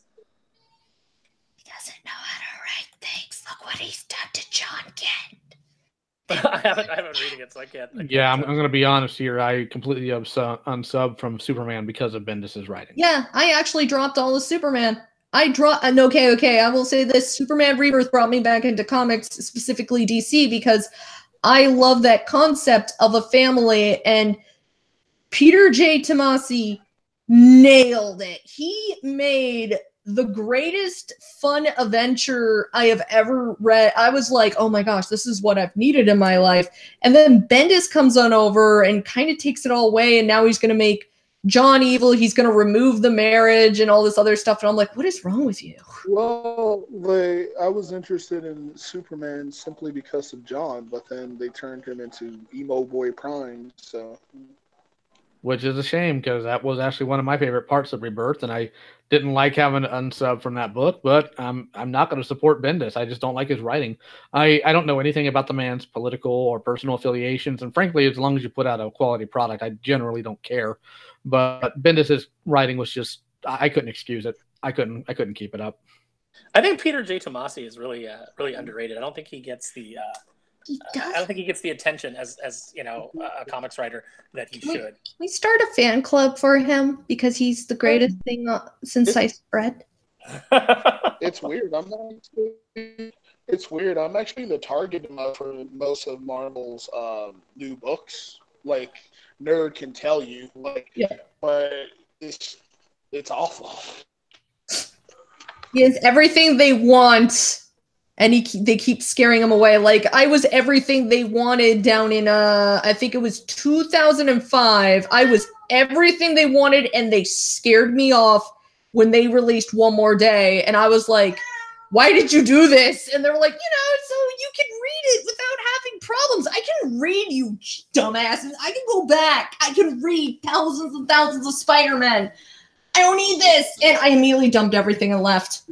He doesn't know how to write things. Look what he's done to John Kent. I haven't reading it, so I can't. Yeah, I'm going to be honest here. I completely unsub from Superman because of Bendis' writing. Yeah, I actually dropped all of Superman. Okay. I will say this: Superman Rebirth brought me back into comics, specifically DC, because I love that concept of a family, and Peter J. Tomasi nailed it. He made the greatest fun adventure I have ever read. I was like, oh my gosh, this is what I've needed in my life. And then Bendis comes on over and kind of takes it all away, and now he's going to make John evil. He's going to remove the marriage and all this other stuff. And I'm like, what is wrong with you? Well, I was interested in Superman simply because of John, but then they turned him into Emo Boy Prime, so. Which is a shame, because that was actually one of my favorite parts of Rebirth, and I didn't like having to unsub from that book, but I'm not going to support Bendis. I just don't like his writing. I don't know anything about the man's political or personal affiliations, and frankly, as long as you put out a quality product, I generally don't care. But Bendis' writing was just, I couldn't excuse it. I couldn't keep it up. I think Peter J. Tomasi is really underrated. I don't think he gets the I don't think he gets the attention as a comics writer that he should. Can we start a fan club for him because he's the greatest thing since sliced bread? It's weird. It's weird. I'm actually the target for most of Marvel's new books. Like Nerd can tell you, but it's awful. He has everything they want, and they keep scaring him away. Like, I was everything they wanted down in, I think it was 2005. I was everything they wanted, and they scared me off when they released One More Day. And I was like, why did you do this? And they were like, so you can read it without having problems. I can read, you dumbasses. I can go back. I can read thousands and thousands of Spider-Man. I don't need this. And I immediately dumped everything and left.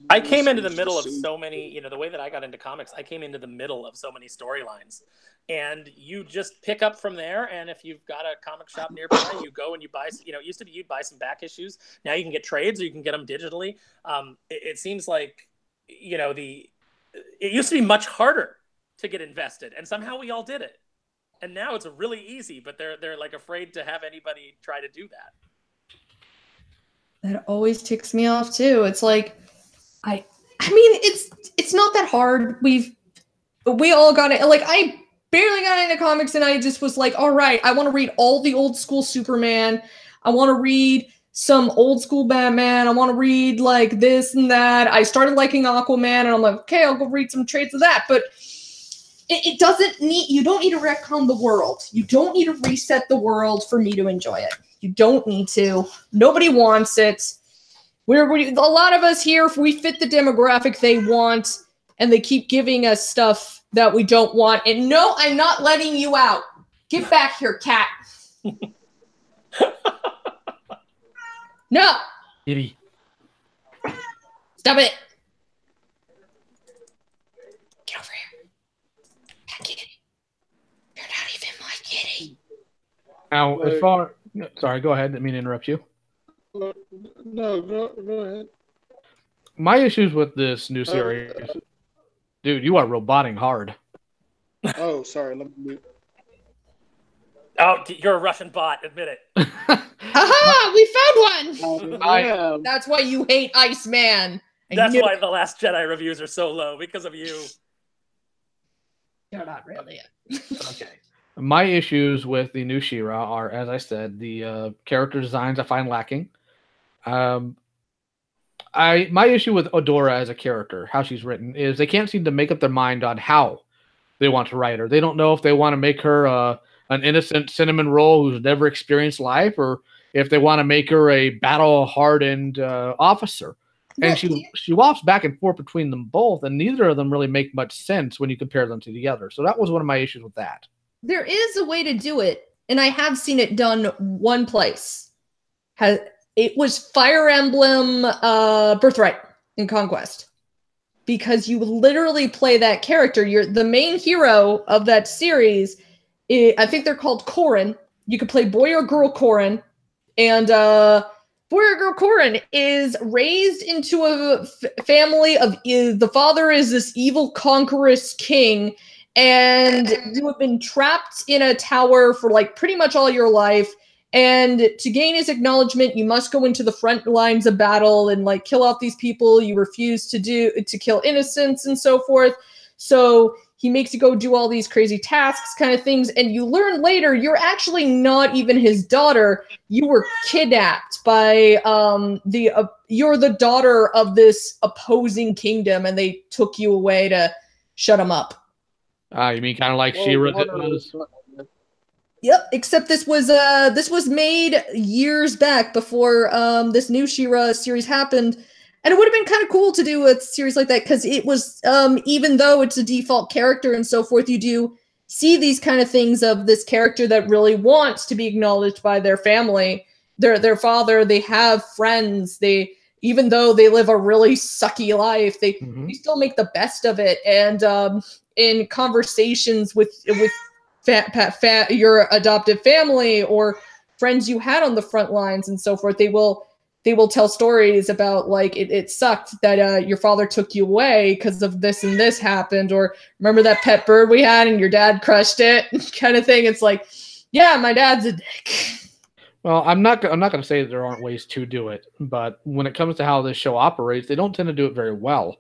I came into the middle of so many, you know, the way that I got into comics, I came into the middle of so many storylines. And you just pick up from there. And if you've got a comic shop nearby, you go and you buy, you know, it used to be you'd buy some back issues. Now you can get trades or you can get them digitally. It seems like, you know, it used to be much harder to get invested. And somehow we all did it. And now it's really easy, but they're like afraid to have anybody try to do that. That always ticks me off too. It's like, I mean, it's not that hard. We all got it. Like, I barely got into comics and I just was like, all right, I want to read all the old school Superman. I want to read some old school Batman. I want to read like this and that. I started liking Aquaman and I'm like, okay, I'll go read some trades of that. But it doesn't need, you don't need to retcon the world. You don't need to reset the world for me to enjoy it. You don't need to. Nobody wants it. A lot of us here, if we fit the demographic they want, and they keep giving us stuff that we don't want. And no, I'm not letting you out. Get back here, cat. No. Kitty. Stop it. Get over here. Kitty. You're not even my kitty. Now, as far... Sorry, go ahead. Didn't mean to interrupt you. No, go ahead. My issues with this new series... Dude, you are roboting hard. Oh, sorry. Let me mute. Oh, you're a Russian bot. Admit it. Aha! We found one! I That's why you hate Iceman. That's why the Last Jedi reviews are so low, because of you. You're not really. Okay. My issues with the new She-Ra are, as I said, the character designs I find lacking. My issue with Odora as a character, how she's written, is they can't seem to make up their mind on how they want to write her. They don't know if they want to make her an innocent cinnamon roll who's never experienced life, or if they want to make her a battle-hardened officer. And she walks back and forth between them both, and neither of them really make much sense when you compare them together. So that was one of my issues with that. There is a way to do it, and I have seen it done one place. It was Fire Emblem Birthright in Conquest. Because you literally play that character. You're the main hero of that series. I think they're called Corrin. You could play boy or girl Corrin. And boy or girl Corrin is raised into a family of... the father is this evil conqueror's king. And you have been trapped in a tower for like pretty much all your life. And to gain his acknowledgement, you must go into the front lines of battle and like kill off these people you refuse to kill innocents and so forth. So he makes you go do all these crazy tasks kind of things. And you learn later, you're actually not even his daughter. You were kidnapped by you're the daughter of this opposing kingdom, and they took you away to shut him up. You mean kind of like She-Ra? Yep, except this was made years back before this new She-Ra series happened, and it would have been kind of cool to do a series like that, because it was even though it's a default character and so forth, you do see these kind of things of this character that really wants to be acknowledged by their family, their father. They have friends. Even though they live a really sucky life, they still make the best of it. And in conversations with your adoptive family or friends you had on the front lines and so forth, they will tell stories about like it sucked that your father took you away because of this and this happened, or remember that pet bird we had and your dad crushed it kind of thing. It's like, yeah, my dad's a dick. Well, I'm not going to say that there aren't ways to do it, but when it comes to how this show operates, they don't tend to do it very well.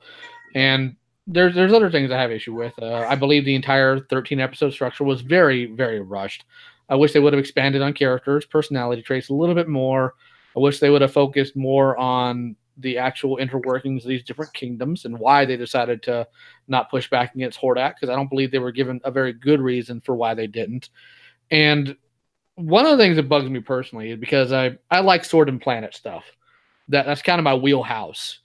And there's other things I have issue with. I believe the entire 13-episode structure was very, very rushed. I wish they would have expanded on characters, personality traits a little bit more. I wish they would have focused more on the actual interworkings of these different kingdoms and why they decided to not push back against Hordak, because I don't believe they were given a very good reason for why they didn't. And one of the things that bugs me personally is because I like Sword and Planet stuff. That's kind of my wheelhouse.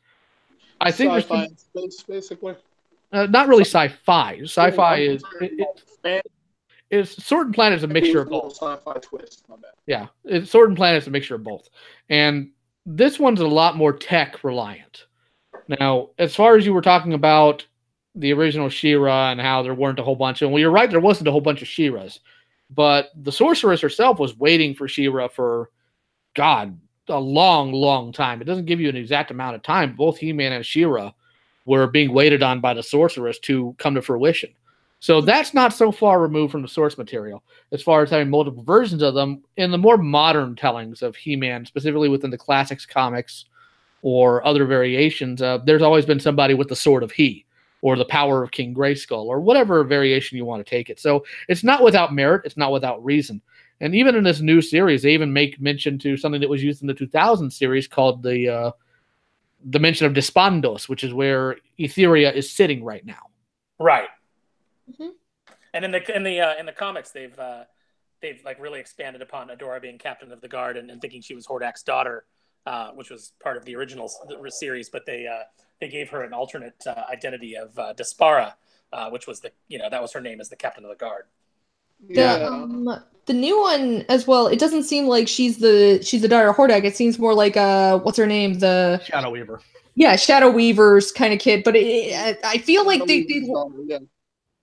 I think sci-fi space, basically. Not really sci-fi. Sci-fi is Sword and Planet is a mixture of both. Sci-fi twist. My bad. Yeah, Sword and Planet is a mixture of both. And this one's a lot more tech reliant. Now, as far as you were talking about the original She-Ra and how there weren't a whole bunch of, well, you're right, there wasn't a whole bunch of She-Ras, but the sorceress herself was waiting for She-Ra for, God, a long, long time. It doesn't give you an exact amount of time. Both He-Man and She-Ra were being waited on by the sorceress to come to fruition. So that's not so far removed from the source material as far as having multiple versions of them. In the more modern tellings of He-Man, specifically within the classics comics or other variations, there's always been somebody with the sword of He or the power of King Grayskull or whatever variation you want to take it. So it's not without merit. It's not without reason. And even in this new series, they even make mention to something that was used in the 2000 series called the Dimension of Despondos, which is where Etheria is sitting right now. Right. Mm-hmm. And in the comics, they've like really expanded upon Adora being captain of the guard and thinking she was Hordak's daughter, which was part of the original series. But they gave her an alternate identity of Despara, which was that was her name as the captain of the guard. The new one as well. It doesn't seem like she's the daughter of Hordak. It seems more like what's her name? The Shadow Weaver. Yeah, Shadow Weaver's kind of kid. But I feel like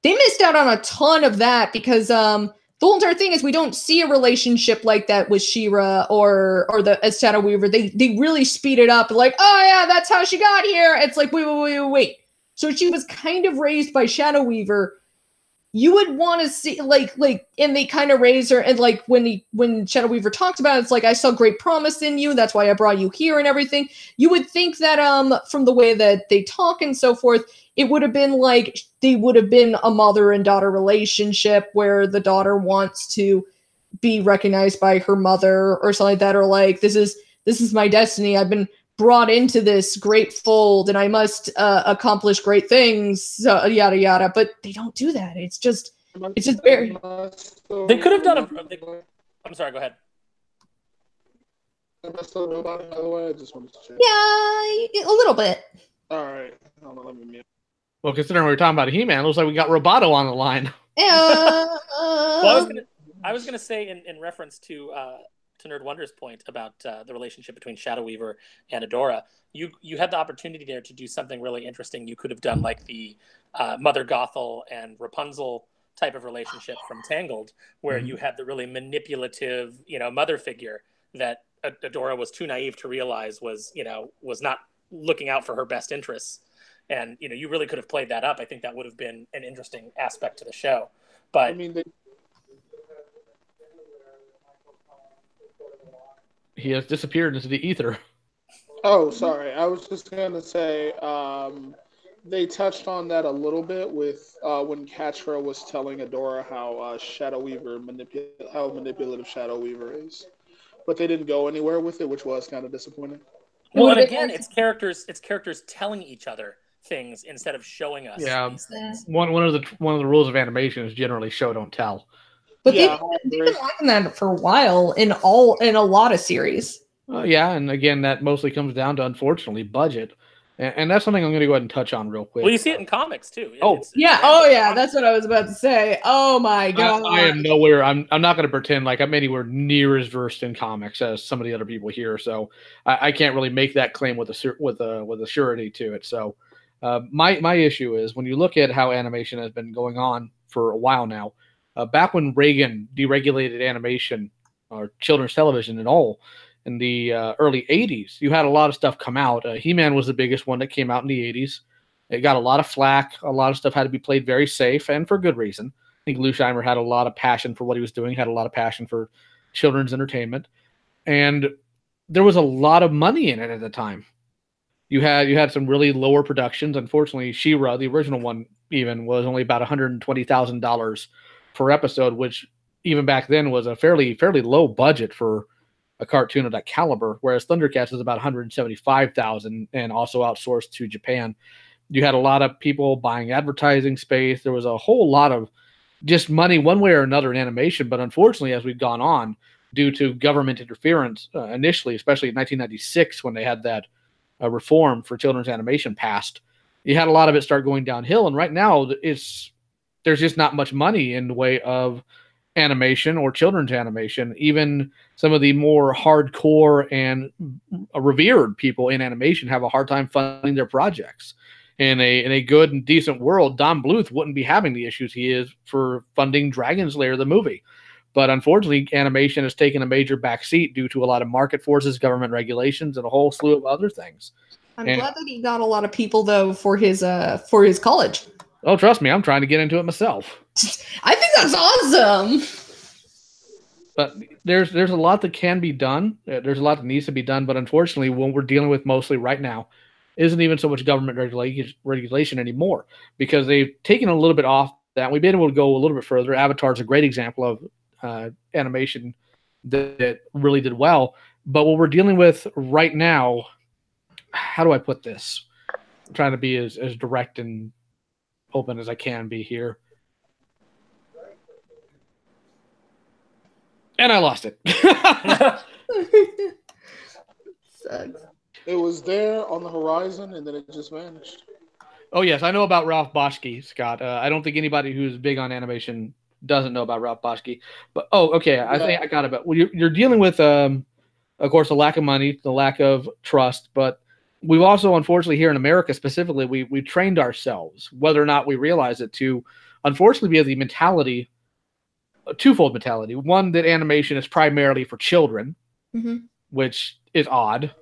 they missed out on a ton of that because the whole entire thing is we don't see a relationship like that with She-Ra or as Shadow Weaver. They really speed it up. Like, oh yeah, that's how she got here. It's like wait. So she was kind of raised by Shadow Weaver. You would want to see and they kind of raise her, and like when Shadow Weaver talked about it, it's like, I saw great promise in you, that's why I brought you here and everything. You would think that from the way that they talk and so forth, it would have been like they would have been a mother and daughter relationship where the daughter wants to be recognized by her mother or something like that, or like this is my destiny. I've been brought into this great fold and I must accomplish great things, so yada yada. But they don't do that. It's just very. They could have done I'm sorry, go ahead. Am I still roboting, by the way? I just wanted to check. Yeah, a little bit. All right. Hold on, let me mute. Well, considering we were talking about He-Man, it looks like we got Roboto on the line. Well, I was gonna say in reference to Nerd Wonder's point about the relationship between Shadow Weaver and Adora, you had the opportunity there to do something really interesting. You could have done like the Mother Gothel and Rapunzel type of relationship from Tangled, where you had the really manipulative, mother figure that Adora was too naive to realize was not looking out for her best interests. And, you really could have played that up. I think that would have been an interesting aspect to the show. But I mean, he has disappeared into the ether. Oh, sorry. I was just going to say they touched on that a little bit with when Catra was telling Adora how Shadow Weaver how manipulative Shadow Weaver is. But they didn't go anywhere with it, which was kind of disappointing. Well, and again, it's characters telling each other things instead of showing us these things. One of the rules of animation is generally show don't tell. But they've been lacking that for a while in a lot of series. And again, that mostly comes down to, unfortunately, budget. And that's something I'm going to go ahead and touch on real quick. Well, you see it in comics too. That's what I was about to say. Oh my god! I am nowhere. I'm not going to pretend like I'm anywhere near as versed in comics as some of the other people here. So I can't really make that claim with a surety to it. So my issue is when you look at how animation has been going on for a while now. Back when Reagan deregulated animation or children's television and all in the early 80s, you had a lot of stuff come out. He-Man was the biggest one that came out in the 80s. It got a lot of flack. A lot of stuff had to be played very safe and for good reason. I think Lou Scheimer had a lot of passion for what he was doing, had a lot of passion for children's entertainment. And there was a lot of money in it at the time. You had some really lower productions. Unfortunately, She-Ra, the original one, even was only about $120,000 per episode, which even back then was a fairly low budget for a cartoon of that caliber, whereas ThunderCats is about $175,000 and also outsourced to Japan. You had a lot of people buying advertising space. There was a whole lot of just money one way or another in animation, but unfortunately, as we've gone on, due to government interference, initially, especially in 1996 when they had that reform for children's animation passed, you had a lot of it start going downhill, and right now there's just not much money in the way of animation or children's animation. Even some of the more hardcore and revered people in animation have a hard time funding their projects. In a good and decent world, Don Bluth wouldn't be having the issues he is for funding Dragon Slayer, the movie. But unfortunately, animation has taken a major backseat due to a lot of market forces, government regulations, and a whole slew of other things. I'm glad that he got a lot of people though for his college. Oh, trust me, I'm trying to get into it myself. I think that's awesome. But there's a lot that can be done. There's a lot that needs to be done. But unfortunately, what we're dealing with mostly right now isn't even so much government regulation anymore, because they've taken a little bit off that. We've been able to go a little bit further. Avatar is a great example of animation that really did well. But what we're dealing with right now, how do I put this? I'm trying to be as direct and open as I can be here. And I lost it. Sucks. It was there on the horizon, and then it just vanished. Oh, yes. I know about Ralph Bakshi, Scott. I don't think anybody who's big on animation doesn't know about Ralph Bakshi. But, okay. I think I got it. But you're dealing with, of course, the lack of money, the lack of trust. But we've also, unfortunately, here in America specifically, we trained ourselves, whether or not we realize it, to, unfortunately, be of the mentality, a twofold mentality. One, that animation is primarily for children, which is odd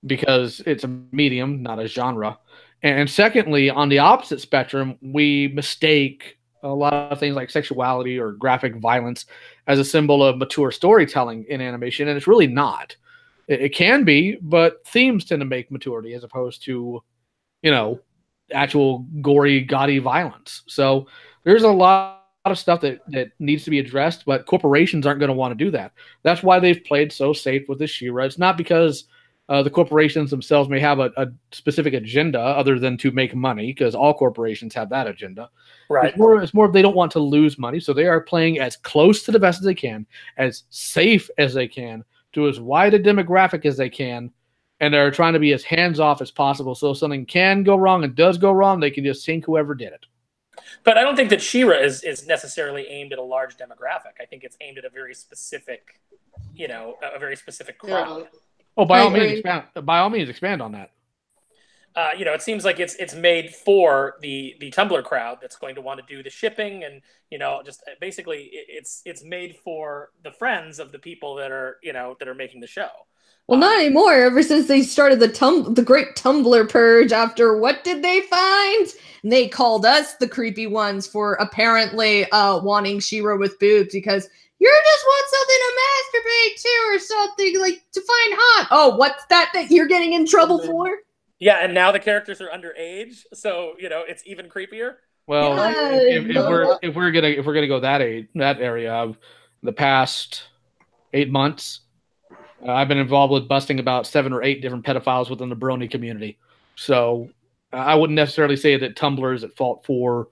because it's a medium, not a genre. And secondly, on the opposite spectrum, we mistake a lot of things like sexuality or graphic violence as a symbol of mature storytelling in animation, and it's really not. It can be, but themes tend to make maturity as opposed to, actual gory, gaudy violence. So there's a lot of stuff that needs to be addressed, but corporations aren't going to want to do that. That's why they've played so safe with this She-Ra. It's not because the corporations themselves may have a specific agenda other than to make money, because all corporations have that agenda. Right. It's more they don't want to lose money, so they are playing as close to the vest as they can, as safe as they can, to as wide a demographic as they can, and they're trying to be as hands-off as possible. So if something can go wrong and does go wrong, they can just sink whoever did it. But I don't think that She-Ra is necessarily aimed at a large demographic. I think it's aimed at a very specific, a very specific crowd. Yeah. Oh, by all means, expand on that. It seems like it's made for the Tumblr crowd that's going to want to do the shipping, and just basically it's made for the friends of the people that are making the show. Well, not anymore. Ever since they started the great Tumblr purge, after what did they find? And they called us the creepy ones for apparently wanting She-Ra with boobs, because you just want something to masturbate to or something, like to find hot. Oh, what's that you're getting in trouble for? Yeah, and now the characters are underage, so it's even creepier. Well, if we're gonna go that area of the past 8 months, I've been involved with busting about 7 or 8 different pedophiles within the brony community. So I wouldn't necessarily say that Tumblr is at fault for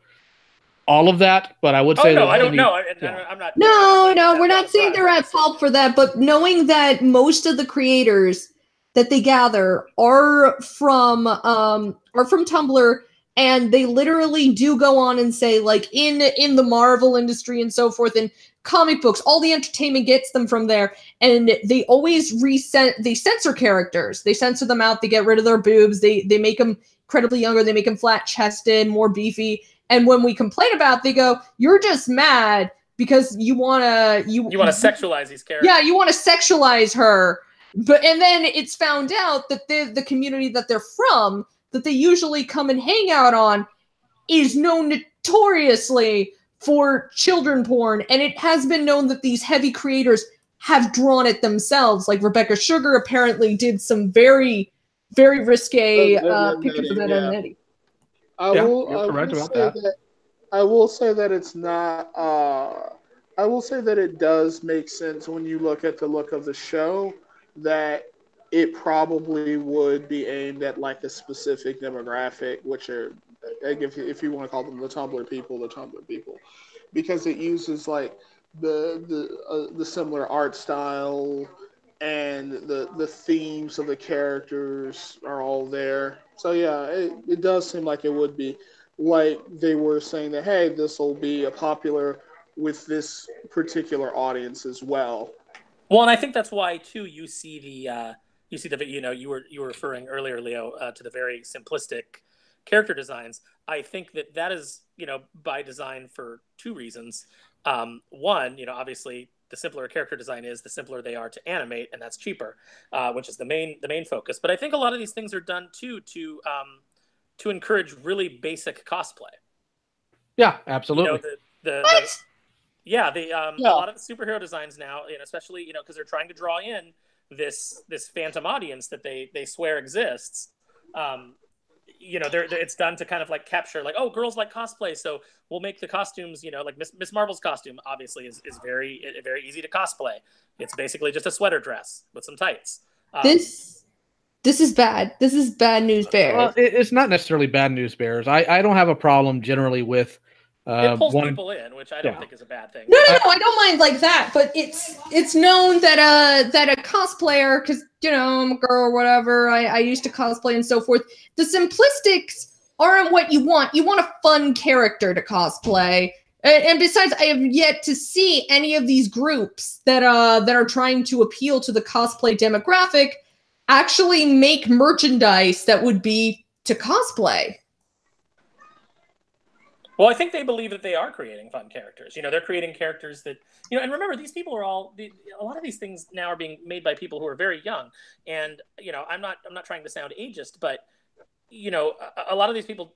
all of that, but I would say I don't know. I'm not. No, we're not saying they're at fault for that, but knowing that most of the creators that they gather are from Tumblr, and they literally do go on and say, like, in the Marvel industry and so forth, and comic books, all the entertainment gets them from there, and they always they censor characters. They censor them out. They get rid of their boobs. They make them incredibly younger. They make them flat-chested, more beefy. And when we complain about it, they go, "You're just mad because you want to sexualize these characters." Yeah, you want to sexualize her. And then it's found out that the community that they're from, that they usually come and hang out on, is known notoriously for children porn. And it has been known that these heavy creators have drawn it themselves. Like Rebecca Sugar apparently did some very, very risque pictures of that on Nettie. I will say that it's not. I will say that it does make sense when you look at the look of the show, that it probably would be aimed at like a specific demographic, which are, if you want to call them the Tumblr people, because it uses like the similar art style, and the themes of the characters are all there. So yeah, it does seem like it would be like they were saying that, hey, this will be a popular with this particular audience as well. Well, and I think that's why too you see the you were referring earlier, Leo, to the very simplistic character designs. I think that is by design for two reasons. One, obviously the simpler a character design is, the simpler they are to animate, and that's cheaper, which is the main focus. But I think a lot of these things are done too to encourage really basic cosplay. Yeah, absolutely. A lot of the superhero designs now, especially because they're trying to draw in this phantom audience that they swear exists. It's done to kind of like capture like, oh, girls like cosplay, so we'll make the costumes, like Miss Marvel's costume obviously is very easy to cosplay. It's basically just a sweater dress with some tights. This is bad. This is bad news bears. Well, it's not necessarily bad news bears. I don't have a problem generally with it pulls people in, which I don't think is a bad thing. No, I don't mind like that, but it's known that a cosplayer, because I'm a girl or whatever, I used to cosplay and so forth. The simplistics aren't what you want. You want a fun character to cosplay. And besides, I have yet to see any of these groups that are trying to appeal to the cosplay demographic actually make merchandise that would be to cosplay. Well, I think they believe that they are creating fun characters. They're creating characters that, and remember, these people are a lot of these things now are being made by people who are very young. And, I'm not trying to sound ageist, but, a lot of these people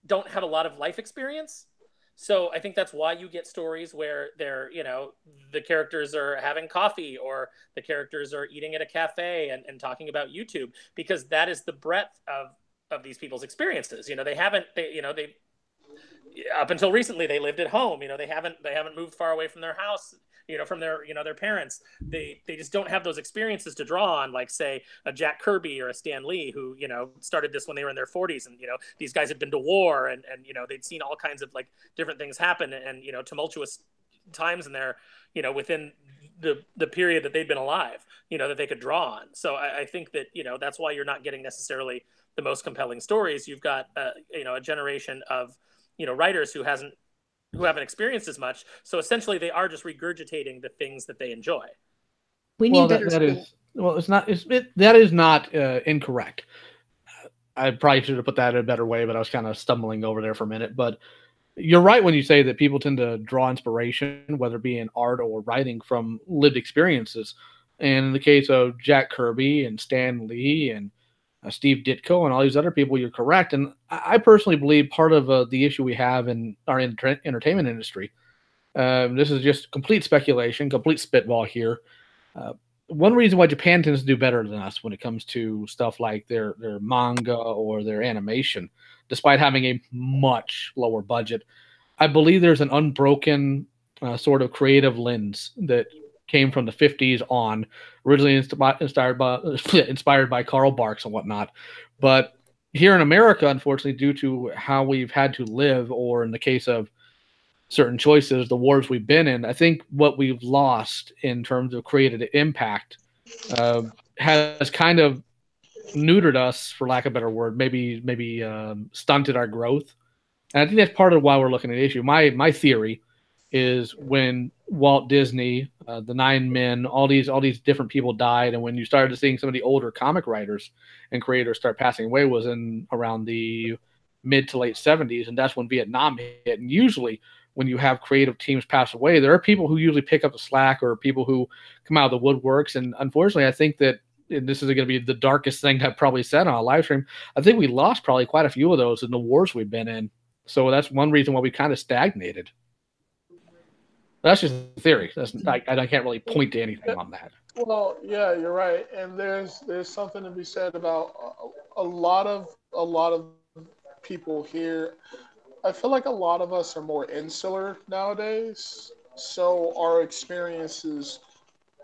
don't have a lot of life experience. So I think that's why you get stories where they're, the characters are having coffee or the characters are eating at a cafe and talking about YouTube, because that is the breadth of these people's experiences. They up until recently, they lived at home. They haven't moved far away from their house, from their parents. They just don't have those experiences to draw on, like say a Jack Kirby or a Stan Lee, who started this when they were in their 40s, and these guys had been to war, and they'd seen all kinds of like different things happen, and tumultuous times in their within the period that they'd been alive, that they could draw on. So I think that that's why you're not getting necessarily the most compelling stories. You've got a generation of writers who haven't experienced as much. So essentially, they are just regurgitating the things that they enjoy. We need better school. That is not incorrect. I probably should have put that in a better way, but I was kind of stumbling over there for a minute. But you're right when you say that people tend to draw inspiration, whether it be in art or writing, from lived experiences. And in the case of Jack Kirby and Stan Lee and Steve Ditko and all these other people, you're correct. And I personally believe part of the issue we have in our entertainment industry, this is just complete speculation, complete spitball here. One reason why Japan tends to do better than us when it comes to stuff like their manga or their animation, despite having a much lower budget, I believe there's an unbroken sort of creative lens that came from the 50s on, originally inspired by Karl Barks and whatnot. But here in America, unfortunately, due to how we've had to live, or in the case of certain choices, the wars we've been in, I think what we've lost in terms of creative impact has kind of neutered us, for lack of a better word, maybe stunted our growth. And I think that's part of why we're looking at the issue. My theory is when Walt Disney, the Nine Men, all these different people died, and when you started seeing some of the older comic writers and creators start passing away, was in around the mid to late 70s, and that's when Vietnam hit. And usually when you have creative teams pass away, there are people who usually pick up the slack, or people who come out of the woodworks. And unfortunately, I think that, and this is going to be the darkest thing I've probably said on a live stream, I think we lost probably quite a few of those in the wars we've been in. So that's one reason why we kind of stagnated. That's just a theory. I can't really point to anything on that. Well, yeah, you're right, and there's something to be said about a lot of people here. I feel like a lot of us are more insular nowadays, so our experiences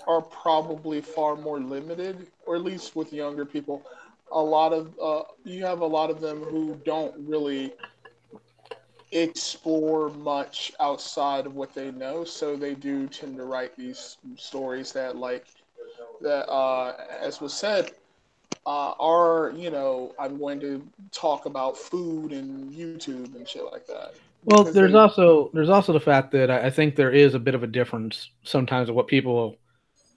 are probably far more limited, or at least with younger people. You have a lot of them who don't really explore much outside of what they know, so they do tend to write these stories that as was said, are I'm going to talk about food and YouTube and shit like that. Well, there's also the fact that I think there is a bit of a difference sometimes of what people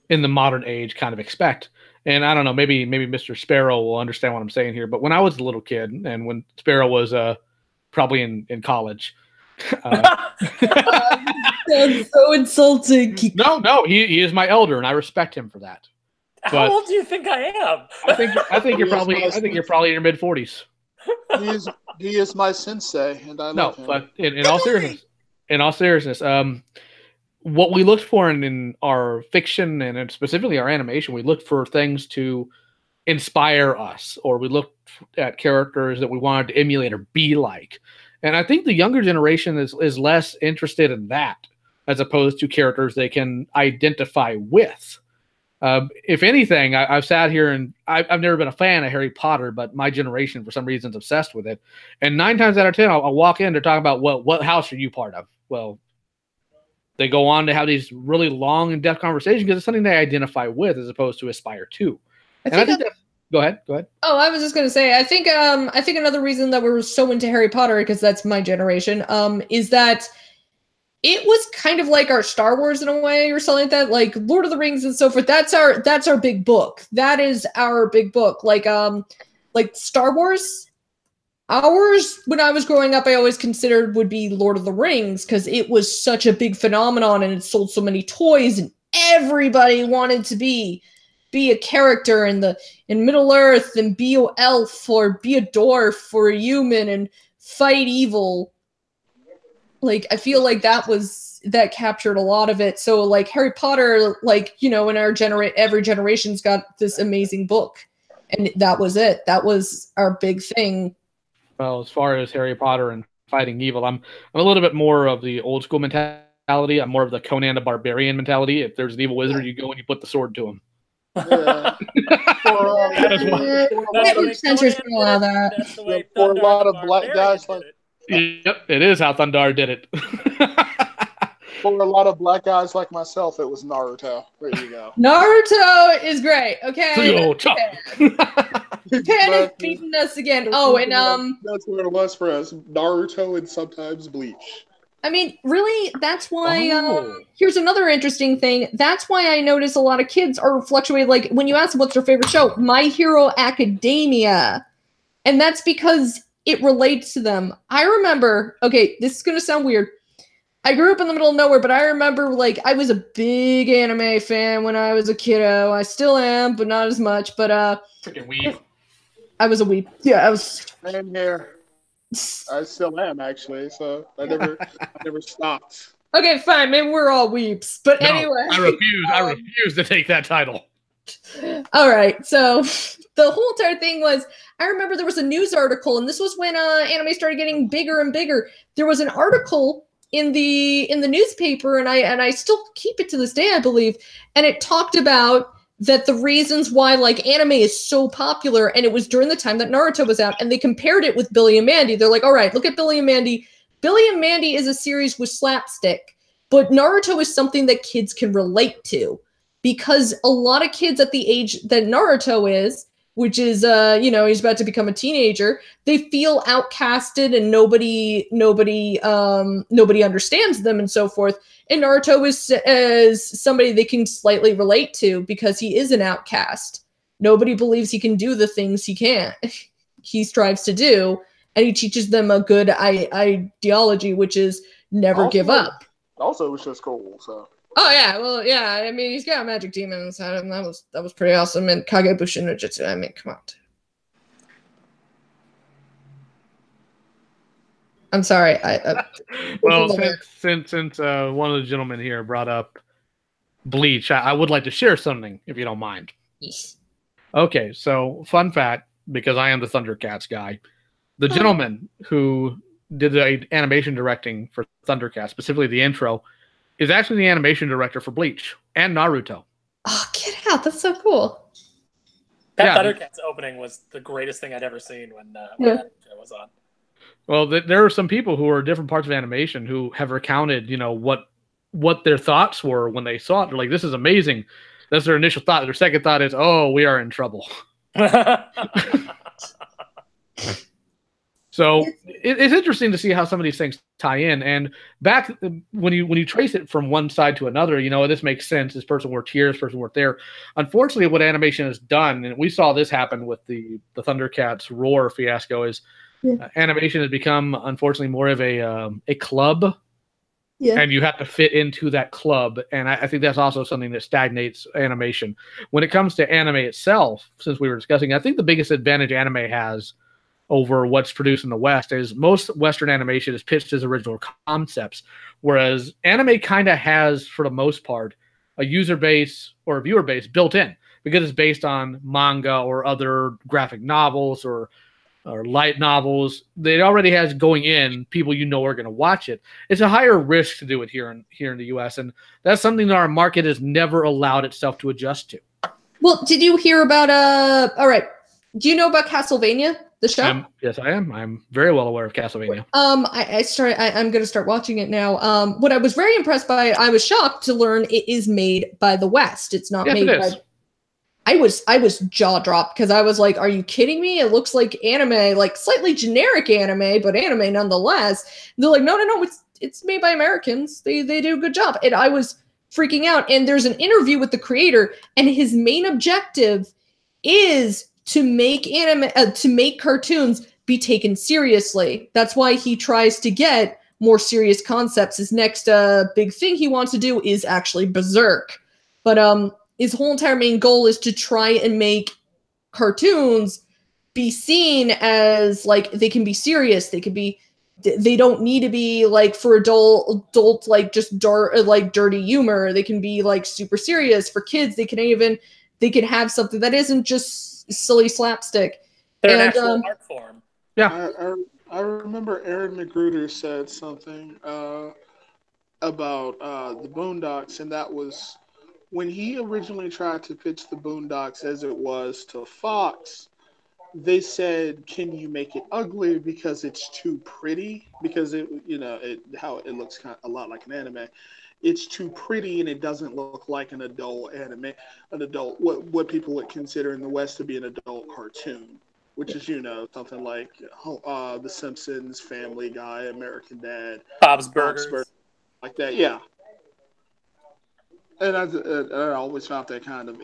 in the modern age kind of expect. And I don't know, maybe Mr. Sparrow will understand what I'm saying here. But when I was a little kid, and when Sparrow was probably in college, that's so insulting. No, he is my elder, and I respect him for that. How old do you think I am? I think you're probably in your mid 40s. He is my sensei, and I love him. But in all seriousness, what we looked for in our fiction and specifically our animation, we looked for things to inspire us, or we looked at characters that we wanted to emulate or be like. And I think the younger generation is less interested in that, as opposed to characters they can identify with. If anything, I've sat here and I've never been a fan of Harry Potter, but my generation, for some reason, is obsessed with it. And 9 times out of 10, I'll walk in to talk about, what house are you part of? Well, they go on to have these really long and depth conversations because it's something they identify with as opposed to aspire to. I think go ahead. Oh, I was just gonna say, I think another reason that we're so into Harry Potter, because that's my generation, is that it was kind of like our Star Wars in a way, or something like that, like Lord of the Rings and so forth. That's our big book. That is our big book. Like Star Wars. Ours, when I was growing up, I always considered would be Lord of the Rings, because it was such a big phenomenon and it sold so many toys, and everybody wanted to be a character in Middle Earth, and be an elf or be a dwarf or a human and fight evil. Like, I feel like that captured a lot of it. So like Harry Potter, like, in our every generation's got this amazing book, and that was it. That was our big thing. Well, as far as Harry Potter and fighting evil, I'm a little bit more of the old school mentality. I'm more of the Conan the Barbarian mentality. If there's an evil wizard, you go and you put the sword to him. Yeah. For a lot of black guys like. Yep, it is how Thundar did it. For a lot of black guys like myself, it was Naruto. There you go. Naruto is great. Okay. Ted is beating us again. Oh, and that's what it was for us. Naruto and sometimes Bleach. I mean, really, that's why. Here's another interesting thing. That's why I notice a lot of kids are fluctuating. Like, when you ask them what's their favorite show, My Hero Academia, and that's because it relates to them. I remember. Okay, this is gonna sound weird. I grew up in the middle of nowhere, but I remember, like, I was a big anime fan when I was a kiddo. I still am, but not as much. But freaking weeb. I was a weeb. Yeah, I was. Same here. I still am, actually. So I never stopped. Okay, fine. Maybe we're all weeps. But anyway, I refuse to take that title. All right. So the whole entire thing was, I remember there was a news article, and this was when anime started getting bigger and bigger. There was an article in the newspaper, and I still keep it to this day, I believe, and it talked about that the reasons why, like, anime is so popular, and it was during the time that Naruto was out, and they compared it with Billy and Mandy. They're like, all right, look at Billy and Mandy. Billy and Mandy is a series with slapstick, but Naruto is something that kids can relate to, because a lot of kids at the age that Naruto is, which is, he's about to become a teenager, they feel outcasted and nobody understands them and so forth. And Naruto is somebody they can slightly relate to because he is an outcast. Nobody believes he can do the things he strives to do. And he teaches them a good ideology, which is never give up. Also, it was just cool, so. Oh yeah, well yeah. I mean, he's got magic demons, and that was pretty awesome. And Kagebushin no Jutsu. I mean, come on. I'm sorry. Well, since one of the gentlemen here brought up Bleach, I would like to share something, if you don't mind. Yes. Okay, so fun fact, because I am the ThunderCats guy, the gentleman who did the animation directing for ThunderCats, specifically the intro, is actually the animation director for Bleach and Naruto. Oh, get out. That's so cool. That ThunderCats opening was the greatest thing I'd ever seen when that show was on. Well, there are some people who are different parts of animation who have recounted, what their thoughts were when they saw it. They're like, this is amazing. That's their initial thought. Their second thought is, oh, we are in trouble. So it's interesting to see how some of these things tie in. And back when you trace it from one side to another, you know, this makes sense. This person worked here, this person worked there. Unfortunately, what animation has done, and we saw this happen with the ThunderCats Roar fiasco, is animation has become, unfortunately, more of a club. Yeah. And you have to fit into that club. And I think that's also something that stagnates animation. When it comes to anime itself, since we were discussing, I think the biggest advantage anime has over what's produced in the West is most Western animation is pitched as original concepts, whereas anime kind of has, for the most part, a user base or a viewer base built in because it's based on manga or other graphic novels or light novels. It already has going in people you know are going to watch it. It's a higher risk to do it here in the U.S., and that's something that our market has never allowed itself to adjust to. Well, did you hear about all right? Do you know about Castlevania? The show? Yes, I am. I'm very well aware of Castlevania. I'm going to start watching it now. What I was very impressed by, I was shocked to learn it is made by the West. It's not made by. I was jaw dropped because I was like, "Are you kidding me? It looks like anime, like slightly generic anime, but anime nonetheless." And they're like, "No, it's made by Americans. They do a good job." And I was freaking out. And there's an interview with the creator, and his main objective is to make cartoons be taken seriously. That's why he tries to get more serious concepts. His next big thing he wants to do is actually Berserk. But his whole entire main goal is to try and make cartoons be seen as like they can be serious. They don't need to be like for adult like just dirty humor. They can be like super serious. For kids, they can have something that isn't just silly slapstick. They're an actual art form. Yeah. I remember Aaron McGruder said something about the Boondocks, and that was when he originally tried to pitch the Boondocks as it was to Fox. They said, "Can you make it ugly because it's too pretty? Because how it looks kind of a lot like an anime. It's too pretty and it doesn't look like an adult anime, what people would consider in the West to be an adult cartoon, which is something like The Simpsons, Family Guy, American Dad, Bob's Burgers, like that." Yeah. And I always found that kind of,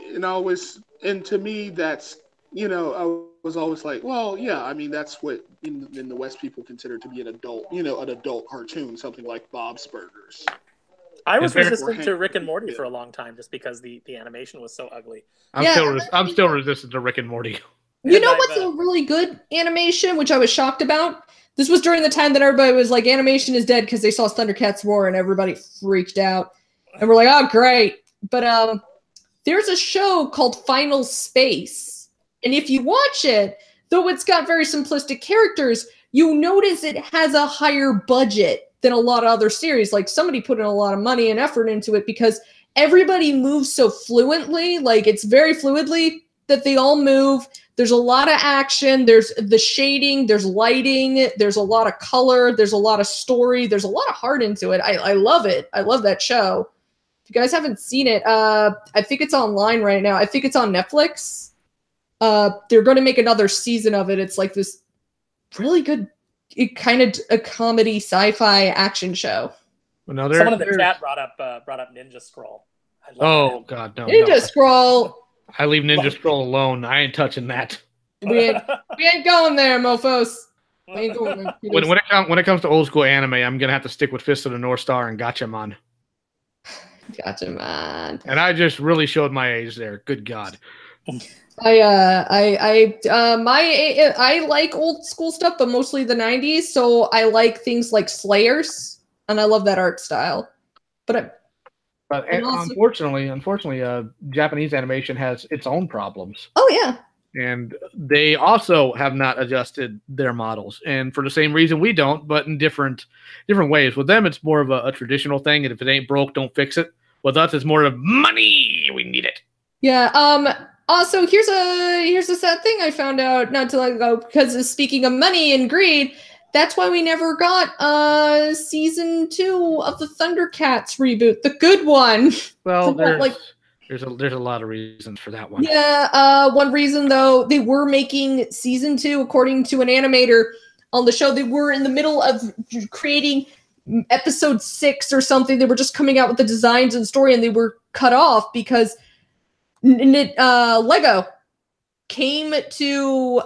and to me that's I was always like, well, yeah, I mean that's what in the West people consider to be an adult, an adult cartoon, something like Bob's Burgers. I was resistant to Rick and Morty for a long time just because the animation was so ugly. I'm still resistant to Rick and Morty. You know what's a really good animation, which I was shocked about? This was during the time that everybody was like, animation is dead because they saw ThunderCats Roar and everybody freaked out. And we're like, oh, great. But there's a show called Final Space. And if you watch it, though it's got very simplistic characters, you notice it has a higher budget than a lot of other series. Like somebody put in a lot of money and effort into it because everybody moves so fluently. Like it's very fluidly that they all move. There's a lot of action. There's the shading. There's lighting. There's a lot of color. There's a lot of story. There's a lot of heart into it. I love it. I love that show. If you guys haven't seen it, I think it's online right now. I think it's on Netflix. They're going to make another season of it. It's like this really good, kind of a comedy sci-fi action show. Someone in the chat brought up Ninja Scroll. God, no. Ninja Scroll. I leave Ninja Scroll alone. I ain't touching that. We ain't going there, mofos. We ain't going there. When it comes to old school anime, I'm gonna have to stick with Fist of the North Star and Gatchaman. Gatchaman. And I just really showed my age there. Good God. I like old school stuff, but mostly the 90s. So I like things like Slayers, and I love that art style. But unfortunately, Japanese animation has its own problems. Oh yeah. And they also have not adjusted their models, and for the same reason we don't, but in different ways. With them, it's more of a traditional thing, and if it ain't broke, don't fix it. With us, it's more of money. We need it. Yeah. Also, here's a sad thing I found out not too long ago, because speaking of money and greed, that's why we never got season 2 of the ThunderCats reboot, the good one. Well, there's a lot of reasons for that one. Yeah, one reason though, they were making season 2 according to an animator on the show. They were in the middle of creating episode 6 or something. They were just coming out with the designs and story, and they were cut off because Lego came to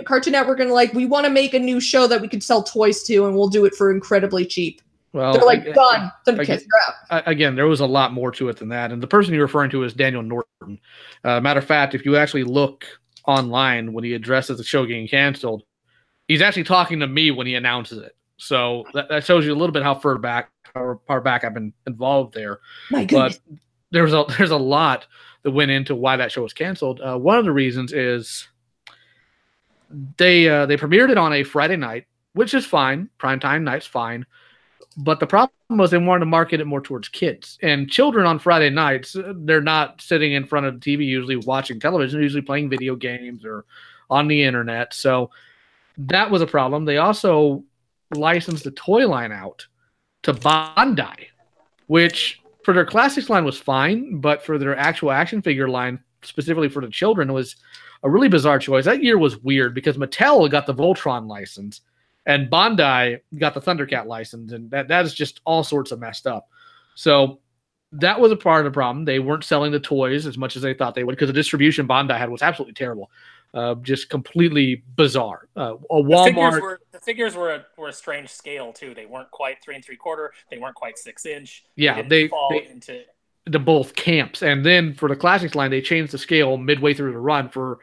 Cartoon Network and like, we want to make a new show that we could sell toys to, and we'll do it for incredibly cheap. Well, they're like, done. ThunderCats, again, there was a lot more to it than that. And the person you're referring to is Daniel Norton. Matter of fact, if you actually look online when he addresses the show getting canceled, he's actually talking to me when he announces it. So that shows you a little bit how far back I've been involved there. My goodness. But there's a lot that went into why that show was canceled. One of the reasons is they premiered it on a Friday night, which is fine. Primetime night's fine. But the problem was they wanted to market it more towards kids. And children on Friday nights, they're not sitting in front of the TV usually watching television. They're usually playing video games or on the internet. So that was a problem. They also licensed the toy line out to Bandai, which for their classics line was fine, but for their actual action figure line, specifically for the children, was a really bizarre choice. That year was weird because Mattel got the Voltron license and Bandai got the ThunderCat license, and that is just all sorts of messed up. So that was a part of the problem. They weren't selling the toys as much as they thought they would because the distribution Bandai had was absolutely terrible. Just completely bizarre. The figures were a strange scale too. They weren't quite 3 3/4. They weren't quite 6-inch. Yeah, they fall into both camps. And then for the classics line, they changed the scale midway through the run for,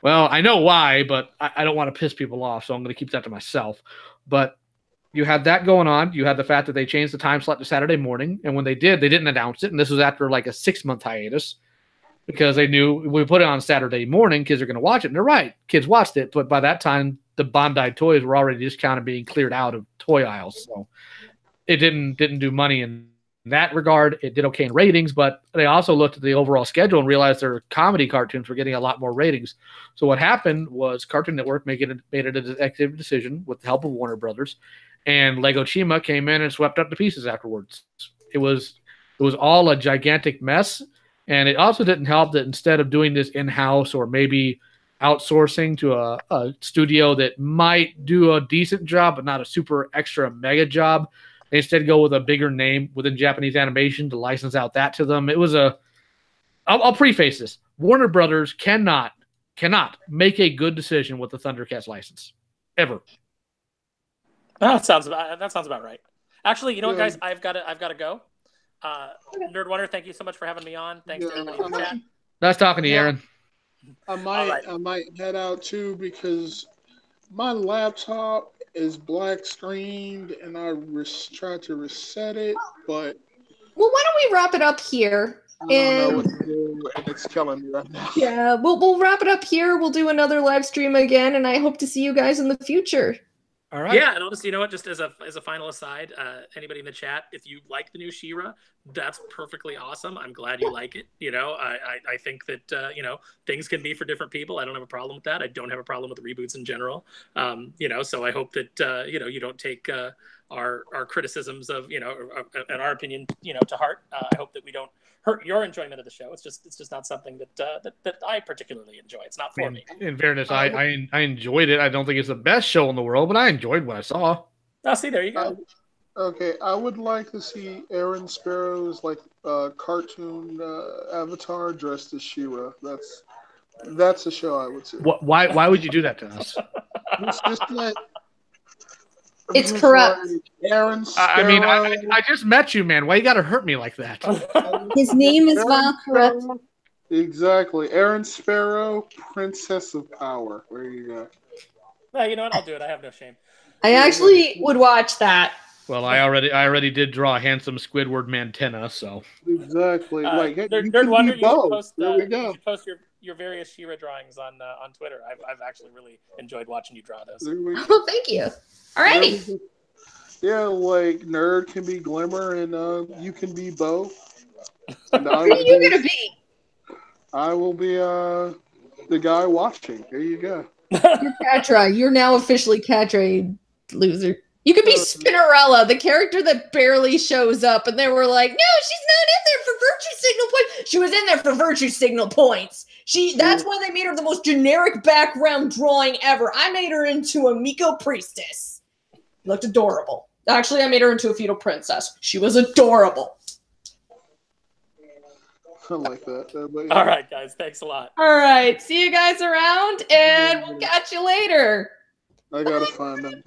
well, I know why, but I don't want to piss people off, so I'm going to keep that to myself. But you had that going on. You had the fact that they changed the time slot to Saturday morning, and when they did, they didn't announce it. And this was after like a 6-month hiatus, because they knew we put it on Saturday morning, kids are going to watch it. And they're right, kids watched it, but by that time, the Bandai toys were already just kind of being cleared out of toy aisles, so it didn't do money in that regard. It did okay in ratings, but they also looked at the overall schedule and realized their comedy cartoons were getting a lot more ratings. So what happened was Cartoon Network made it a executive decision with the help of Warner Brothers, and Lego Chima came in and swept up the pieces afterwards. It was all a gigantic mess. And it also didn't help that instead of doing this in-house or maybe outsourcing to a studio that might do a decent job but not a super extra mega job, they instead go with a bigger name within Japanese animation to license out that to them. It was I'll preface this. Warner Brothers cannot make a good decision with the ThunderCats license. Ever. That sounds about right. Actually, you know what, guys? I've got to go. Nerd Wonder, thank you so much for having me on. Thanks to everybody in the chat. Nice talking to you, Aaron. I might head out too because my laptop is black screened and I tried to reset it, but well, why don't we wrap it up here? I don't know what to do, and it's killing me right now. Yeah, we'll wrap it up here. We'll do another live stream again, and I hope to see you guys in the future. All right. Yeah, and honestly, you know what? Just as a final aside, anybody in the chat, if you like the new She-Ra, that's perfectly awesome. I'm glad you like it. You know, I think that things can be for different people. I don't have a problem with that. I don't have a problem with reboots in general. So I hope that you don't take our criticisms of and our opinion to heart. I hope that we don't hurt your enjoyment of the show. It's just not something that I particularly enjoy. It's not for me. In fairness, I enjoyed it. I don't think it's the best show in the world, but I enjoyed what I saw. Oh, see, there you go. Okay, I would like to see Aaron Sparrow's cartoon avatar dressed as She-Ra. That's a show I would see. Why would you do that to us? It's just that. It's corrupt. Aaron Sparrow. I mean, I just met you, man. Why you got to hurt me like that? His name is Val Corrupt. Exactly. Aaron Sparrow, Princess of Power. There you go. Well, you know what? I'll do it. I have no shame. I actually would watch that. Well, I already did draw a handsome Squidward Mantenna, so. Exactly. Nerd Wonder, you should post your various She-Ra drawings on Twitter. I've actually really enjoyed watching you draw those. Oh, thank you. Alrighty. Yeah, Nerd can be Glimmer and you can be Bo. Who are you gonna be? I will be the guy watching. There you go. You're Catra. You're now officially Catra, you loser. You could be Spinnerella, the character that barely shows up, and they were like, "No, she's not in there for virtue signal points." She was in there for virtue signal points. That's why they made her the most generic background drawing ever. I made her into a Miko priestess. Looked adorable. Actually, I made her into a feudal princess. She was adorable. I like that. All right, guys. Thanks a lot. All right. See you guys around, and we'll catch you later. I gotta find them.